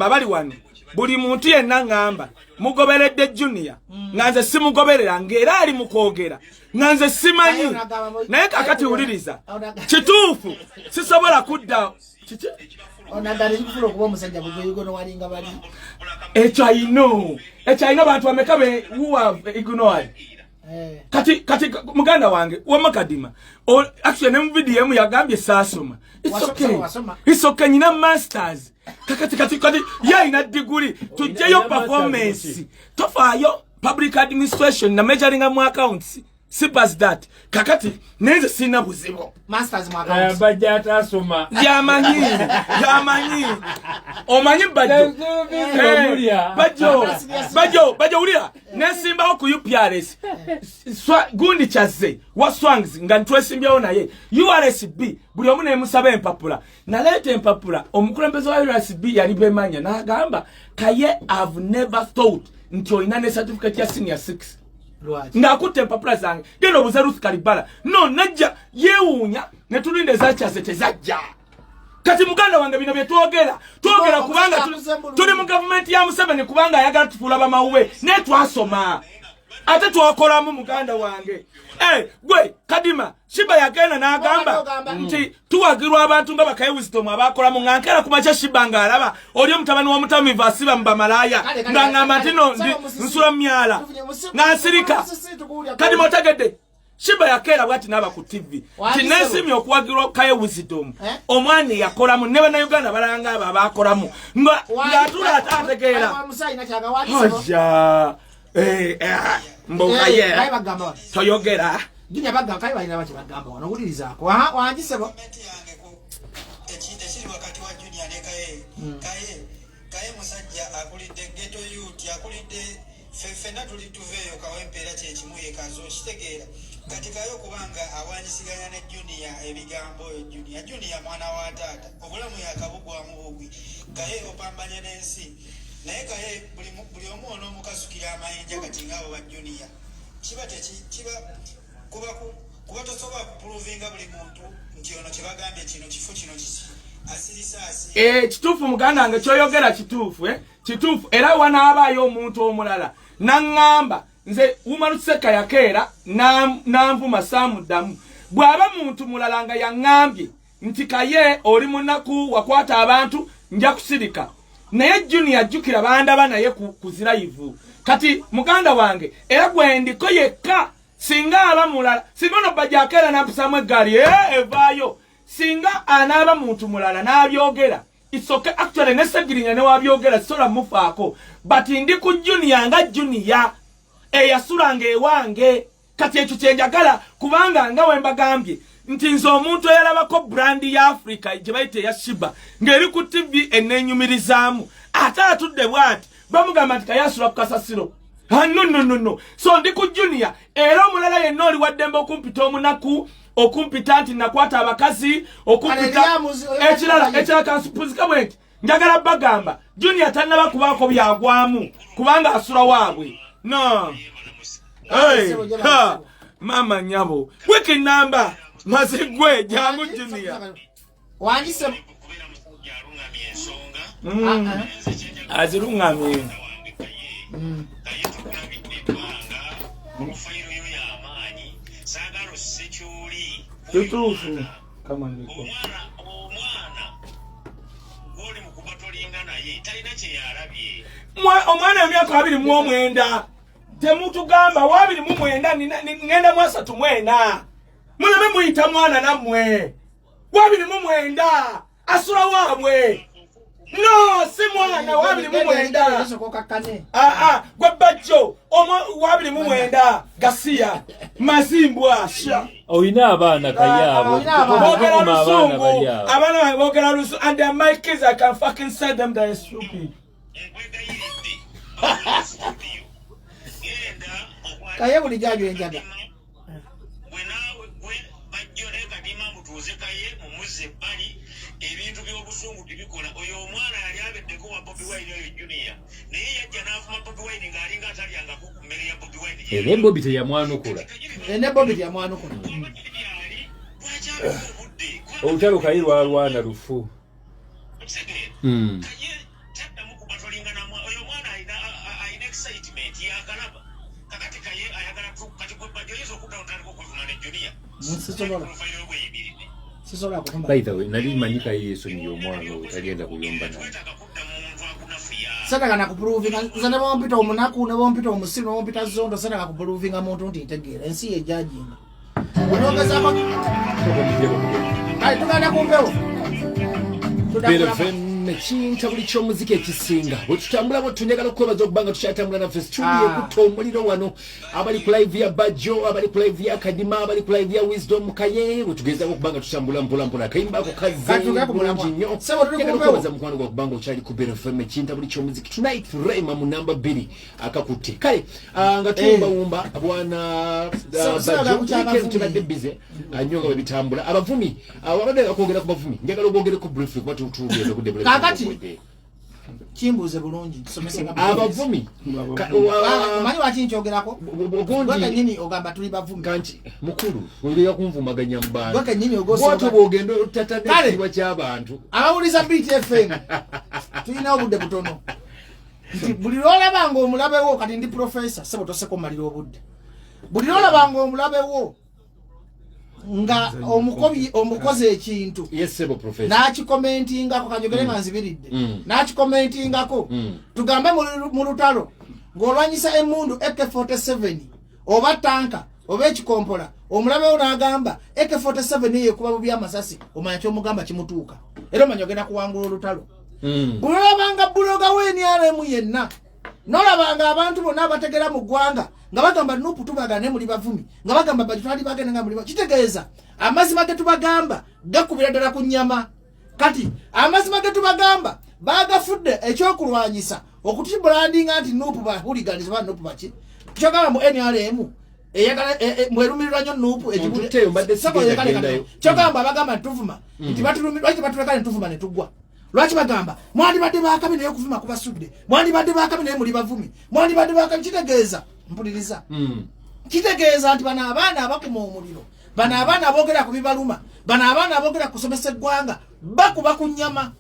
Abali wano. Buli muntu yenna ngamba mugoberedde Junior nganze simugoberera ngera ali mukogera nganze simanyi naye kakati uliriza kituufu sisobola kudda kiki
onadali kufulo kuba musajja bugo no walinga bali
ekyo ayino bantu amekabe huwa ignored kati muganda wange wamakadima actually ne video yemu yagambye saasoma it's okay nyina masters kati ya ina degree tujeyo performance tofayo public administration na majoring mu accounts sipas that kakati neze sina buzibo
masters mu accounts
bajja asoma
yamanyi omanyi bajo ulia nesimba ku UPRS gundi chaze waswangs nga ntwesimbyao naye URSB buli omu ne musaba empapula naleta empapula omukulembeze wa URSB yali bemanya n'agamba Kaye I've never thought nti olina ne certificate ya senior 6 ngakutte empapula zange genda obuze Ruth Kalibala no najja yeewuunya ne tulinde zachaze tezajja kati muganda wange bino bye twogera kubanga tuli mu government ya Museveni kubanga ayagala tufuula bamawuwe ne twasoma ate twakolamu muganda wange gwe kadima Shiba yagenda n'agamba nti tuwagirwa abantu nga Kaye Wisdom abakolamu ngankera kumacha Shiba ngaalaba oli omutabani wa mutami vasiba mbamalaya ngangamba nti no nsula myala ngansirika kadima otegedde Shiba yakera bwati naba ku TV kinesimi okuwagirwa Kaye Wisdom omwani yakolamu ne bana Uganda balanga abakolamu ngatula atategeera mboka ye toyogera
Junior bagamba Kaye balina bati bagamba wano ulirizaako wanjisebo
ekiri wakati wa Junior ne Kaye musajja akulidde ghetto youth akulidde fena tuli tuveeyo kawempeera kyekimu yekazo kitegeera kati Kaye kubanga awanyisiganya ne Junior ebigambo Junior mwana wa taata obulamu yakabugwamu bugwi Kaye opambanye n'ensi naye Kaye buli omu onoomukasukira amayinja kati ng'abo ba Junior kiba kuba tosobola kuprovinga buli muntu nti ono kyebagambye kino kifo kino asirisa
kituufu muganda wange kyoyogera kituufu era wanaabaayo omuntu omulala naŋŋamba nze Umaruseka yakeera nanvuma saamuddamu bw'aba muntu mulala nga yaŋŋambye nti Kaye oli munaku wakwata abantu nja kusirika naye Junior ajjukira bandaba naye kuzira ivu kati muganda wange era gwendiko yekka singa aba mulala singa no bajakera napusamu eggali evaayo singa anaaba muntu mulala n'abyogera it's okay actually nesegirinya ne wabyogera sola mufaako but ndi ku Junior nga Junior eyasulanga ewange kati ekyo kyenjagala kubanga nga wembagambye nti nze omuntu eyalabako brandi ya Africa gye bayita eya Shiba ng'eri ku TV ennenyumirizaamu ate atudde bwati bamugamba nti Kaye asula ku kasasiro No. So ndi ku junior era omulala yenna oli waddembe okumpita omunaku okumpita nti nakwata abakazi okumpita ekirala kansupuzika bwenti njagala bagamba junior tannaba kubaako byagwamu kubanga asula waabwe no. Hey, mama nyabo wiki namba mazigwe jangu junior
wandise
azirungamye tutufu kama ndiko omwana emyaka 29 temutugamba wa 29 ngenda mwasa tumwena muleme muyita mwana nammwe wa 29 asula waabwe no si mwana wa 29 gwe bajjo wa 29 Gasia Mazimbwa sha
oyina abaana kayabo
bogera lusungu abana bogera lusu and my kids I can fucking say them that is stupid.
Kaye buli jajo enjaga
ebintu by'obusungu tibikola oyo omwana yali abeddeko wa Bobi Wine oyo junior naye yajja n'afuma Bobi Wine ng'alinga atalyangako ku mmere ya Bobi Wine
ene Bobi teyamwanukula olutalo Kaye lwalwana lufu
taddamu kubatolingana oyo omwana ayina excitement yakalaba kakati Kaye ayagala kati gwe bajjo yezo okuddawo ntandika okuvuma ne junior profile bwe yibiridde.
By the way, nali manyika Yesu ni omwana otagenda kuyomba naye.
Sadaka na kuprovinga nzana bompita omunaku ne bompita omusiro ne bompita zondo sadaka kuprovinga muntu ntitegera ensi ye judging. Onongeza ko tukana kumpewo.
Kinta buli ky'omuziki ekisinga bwe tutambula bwe tunyagala okwebaza okubanga tukyatambula naffe studio ekutta omuliro wano abali ku live ya Bajjo abali ku live ya Kadima abali ku live ya Wisdom Kaye bwe tugezaako okubanga tutambula mpola akayimba ako kazzengi nnyo njagala okwebaza mukwano gwa kubanga okyali ku Bera FM Kinta buli ky'omuziki tonight Rema mu namba 2 akakutte kale nga tumbawumba bwana Bajjo tubadde bize nnyo nga bwe bitambula abavumi wabadde akwogera ku bavumi njagala obwogere ku brief kuba tugenda kudebula
kakati kimbuze bulungi someseka
abavumi
mani wati nchogerako gwaka nyini ogamba tuli bavumi
kanti mukulu oli yakunvumaganya mbanga
gwaka nyini ogoso
watu bogendo tatadde kiba ky'abantu
abawuliza BTFM tulina obudde butono buli lwolabanga omulabewo kati ndi professor sebo toseko maliro obudde buli lwolabanga omulabewo nga omukozi ekintu
yesebo professor
nachi commentinga ko kajogere manzibiridde nachi commentinga ko tugambe mu lutalo ngolwanyisa emundu AK47 oba tanka oba ekikompola omulabe onagamba AK47 ye kuba bya masasi omanya kyo mugamba kimutuuka era manyogera kuwangula olutalo bulabanga buloga weni alemu yenna nolabanga abantu bonna bategera mu gwanga nga bagamba nupu tubagane muli bavumi nga bagamba bajitwali bagene nga muli kitegeeza amazima ge tubagamba gakubira ddala ku nnyama kati amazima ge tubagamba bagafudde ekyokulwanyisa okutubrandinga nti nupu ba hooligans ba nupu bachi kyogala mu NRM eyagala mwerumirwa nnyo nupu
ekibuteyo mbadde sigendayo
kyogamba bagamba ntuvuma nti batulekale ntuvuma ne tugwa lwaki bagamba mwandi badde bakabine yokuvuma kubasudde mwandi badde bakabine muli bavumi mwandi badde bakabine kitegeeza mpuliriza kitegeeza nti bana abaana abakuma omuliro bana abaana abogera ku bibaluma bana abaana abogera kusomesa eggwanga bakuba ku nnyama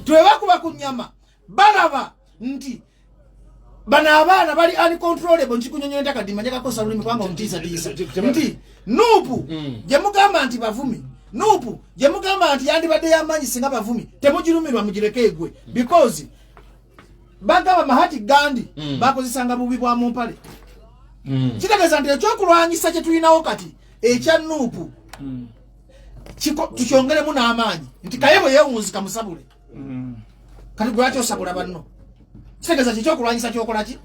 twe bakuba ku nnyama balaba nti bana abaana bali uncontrollable nkikunyonyonta kadima njagakosa lulimi kwanga omutiisa nti nupu gye mugamba nti bavumi nupu je mugamba nti yandibadde yamanyi singa bavumi temugirumirwa mugireke egwe because bagamba Mahati Gandhi bakozesanga bubi bwa mumpale kitegeeza nti ekyokulwanyisa kye tulinawo kati ekya nupu tukyongeremu n'amaanyi nti Kaye bwe yeewunzika musabule kati gwe lwaki osabula banno kitegeeza ekyokulwanyisa kyokola ki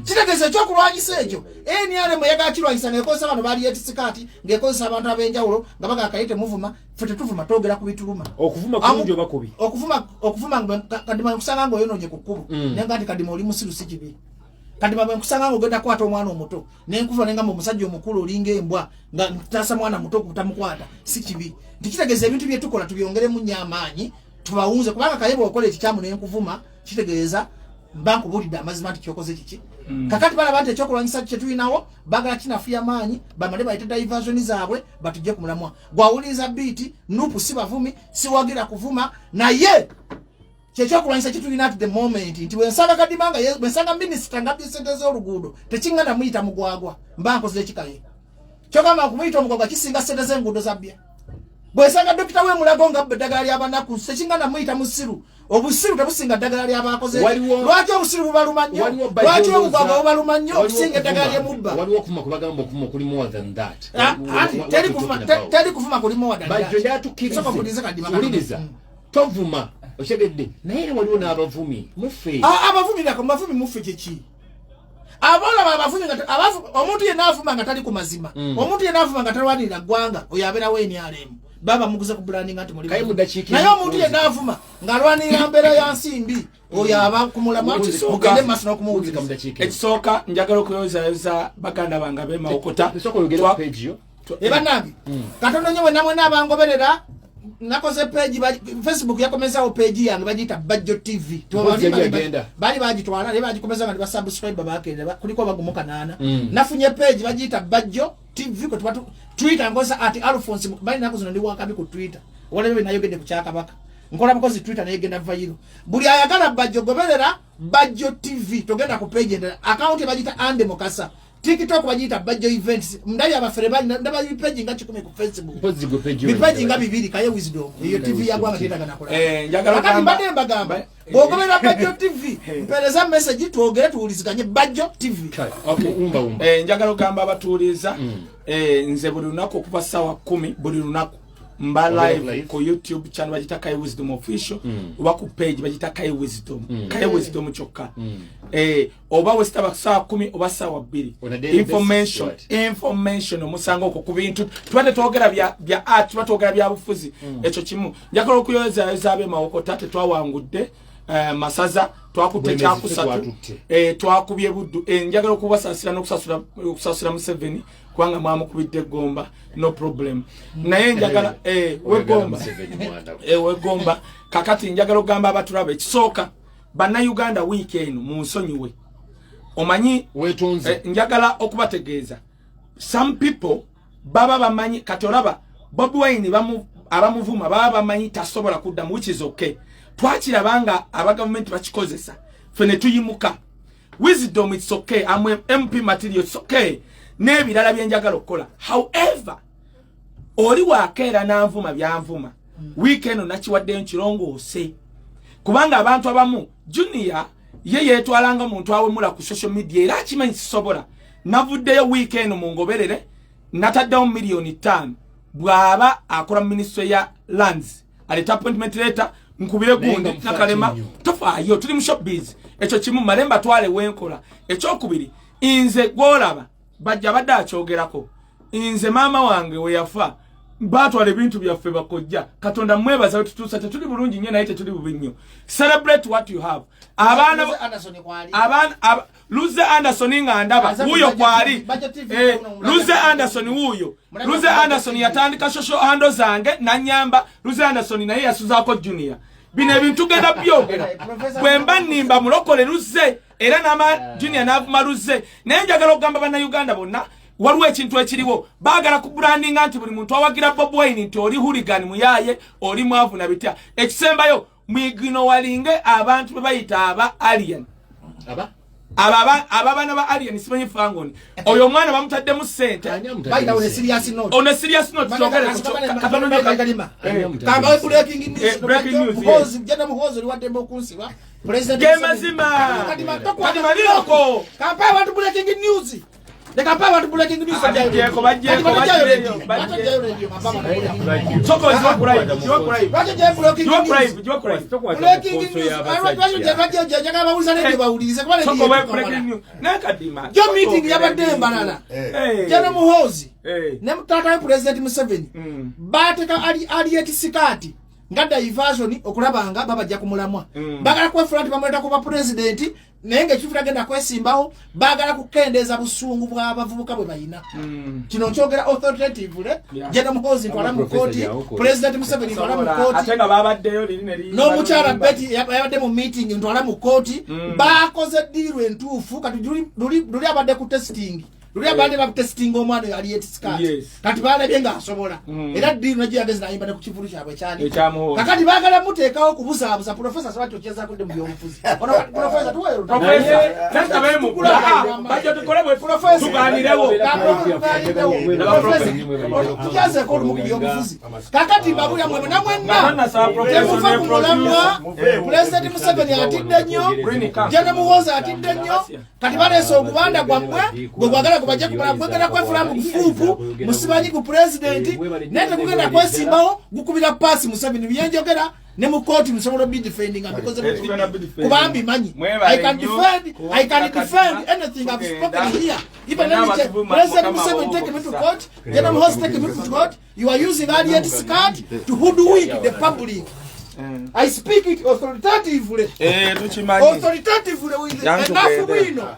kitegeeza ekyokulwanyisa ekyo NRM yagala kirwanyisa ng'ekozesa bano baali yetisikaati ng'ekozesa abantu ab'enjawulo nga bagaa Kaye temuvuma ffe tetuvuma twogera ku bituluma
okuvuma kulungi oba kubi
okuvuma kadima kusanga ng'oyonoonye ku kkubo naye nga nti kadima oli musiru si kibi kati baba nkusanga ngogenda kwata omwana omuto nenkuva nenga mu musajja omukulu olinga embwa nga ntasa mwana muto kutamukwata si kibi ndikitegeza ebintu bye tukola tubyongere mu nyamanyi tubawunze kubanga Kaye okola ekikyamu nenkuvuma kitegeeza mbanko bulida amazima ati kyokoze kiki kakati bala bante ekyokulwanyisa kye tulinawo bagala kinafuya maanyi bamale bayite diversion zaabwe batujje ku mulamwa gwawuliza biti nupu si bavumi si wagira kuvuma naye kyekyokulwanyisa kitulina at the moment nti wensanga kadimanga wensanga minister nga bisente z'oluguudo tekingana muyita mugwagwa mbanko zile Kaye kyokama kumuyita omugwagwa kisinga sente z'enguudo zabbya bwesanga dokita we mulago nga ddagala ly'abanaku tekingana muyita musiru obusiru tebusinga ddagala ly'abakoze lwaki obusiru bubaluma nnyo lwaki omugwagwa bubaluma nnyo okusinga eddagala ly'emubba
waliwo okuma kubagamba okuma kuli more than that
teri kuvuma kuli more than
bajjo lyatukkiriza tovuma okyegedde naye waliwo n'abavumi muffe
abavumi muffe kyeki abola abavumi omuntu yenna avuma nga tali ku mazima omuntu yenna avuma nga talwanirira ggwanga oyo abeerawo enyalemu baba muguze ku branding ati muri naye omuntu yenna avuma nga alwanirira mbeera ya nsimbi oyo aba kumulama mugende maaso n'okumuwuliriza
ekisooka njagala okuyozayoza baganda bange ab'emawokota
ebannange Katono nnyo wenna mwena abangoberera nakoze page Facebook yakomezawo page yange bagita Bajjo TV bali bagitwala ne bagikomeza nga basubscribe bakenda kuliko bagumuka nana nafunye page bagita Bajjo TV ko Twitter ngoza ati Alphonse bali nakozino ndi wakabi ku Twitter wale bebe nayo gende ku Kyakabaka nkola bakozi Twitter naye genda vayiro buli ayagala Bajjo goberera Bajjo TV togenda ku page ndala account bagita Ande Mokasa TikTok bagita Bajjo events ndali abafere bali ndaba page nga 10 ku Facebook page nga 2 Kaye wisdom iyo TV yagwa batenda kana kola
njagala
bagamba bogobera Bajjo TV mpereza message tuogere tuuliziganye Bajjo TV
okay njagala gamba abatuuliza nze buli lunaku okuva ssaawa 10 buli lunaku mba live ku YouTube channel bagita Kaye Wisdom official oba ku page bagita Kaye Wisdom Kaye Wisdom kyokka oba westaba saa 10 oba saa 2 information omusanga okwo ku bintu twate twogera bya art twatogera bya bufuzi ekyo kimu njagala okuyoza ezabe mawokota tetwawangudde masaza twakutte kyakusatu twakubye buddu njagala okubasasira n'okusasira mu 7 kwanga mwamukubidde gomba no problem naye njagala wegomba kakati njagala ogamba abatulabe ekisooka banna Uganda weekend mu nsonyiwe omanyi
wetunze
njagala okubategeeza some people baba bamanyi katolaba Bobi Wine abamuvuma baba bamanyi tasobola kuddamu which is okay twakirabanga aba government bakikozesa fene tuyimuka wisdom it's okay MP material it's okay nebirala byenjagala okukola however oli wakeera nanvuma byanvuma weekend nakiwadde nkirongoose kubanga abantu abamu Junior ye yetwalanga muntu awemula ku social media era akimanyi sisobola navuddeyo weekend mu ngoberere nataddewo $5,000,000 bwaba akola ministry ya lands aleta appointment letter nkubire gundi nakalema tofaayo tuli mu showbiz ekyo kimu malemba twale wenkola ekyokubiri inze gwolaba bajja badde akyogerako inze maama wange we yafa batwala ebintu byaffe bakojja Katonda mwebaza tutuusa tetuli bulungi nnyo naye tetuli bubi nnyo celebrate what you have abaana Luze Anderson nga ndaba huyo kwali Luze Anderson huyo Luze Anderson yatandika social handle zange na nyamba Luze Anderson naye yasuzaako Junior bino ebintu genda byogera bwemba nnimba mulokole Luze era nama Junior n'avuma Luze naye njagala okugamba banna Uganda bonna waliwo ekintu ekiriwo baagala ku branding anti buli muntu awagira Bobi Wine nti oli hooligan muyaye oli mwavu na bitya ekisembayo mwigino walinge abantu bebayita aba alien ababana ba alien simanyi fangoni oyo mwana bamutadde mu sente
baita on a serious note
togere
Katono kalima kamba breaking news because jana muhozo liwadde mbokunsiba president
gemazima kati maliroko
kamba abantu breaking news Dekapa watu breaking news
bajeko soko is not right
yo meeting yabademba nana jana muhozi ne mutata president Museveni bateka ali etisikati ngada diversion okulabanga babajja kumulamwa bagala kwa front bamweta kuba president nenge chifuta genda kwesimbaho bagala kukendeza busungu bwa bavubuka bwe bayina kino nkyogera authoritatively jena muhozi ntwala mu koti president Museveni ntwala mu koti
atenga babaddeyo liri
no mukyala Betty yabadde mu meeting ntwala mu koti bakoze deal entuufu kati luli abadde ku testing luli abadde ba testing omwana yali etiska kati balabye nga asobola era deal najya ageze nayimba ne ku kivulu kyabwe cyane kakati bagala muteekawo kubuzabuza professor sabato kyeza kudde mu byobufuzi professor tuweero
tata bemu bajo tukole bwe professor tuganirewo
tujaze ko mu byobufuzi kakati babulya mwe na mwenna temufa kumulamwa president Museveni atidde nnyo jana muhoza atidde nnyo kati baleese okubanda gwamwe gwe gwagala kubaje kumala kwegera kwa fulamu kufuupu musibanyi ku president nete kugenda kwesimbawo gukubira pasi Museveni byenjogera ne mu court musobola be defending because kubambi manyi I can defend anything I've spoken here even if president Museveni take me to court jana muhoza take me to court you are using audience card to hoodwink the public. I speak it authoritatively. Authoritatively with enough we know.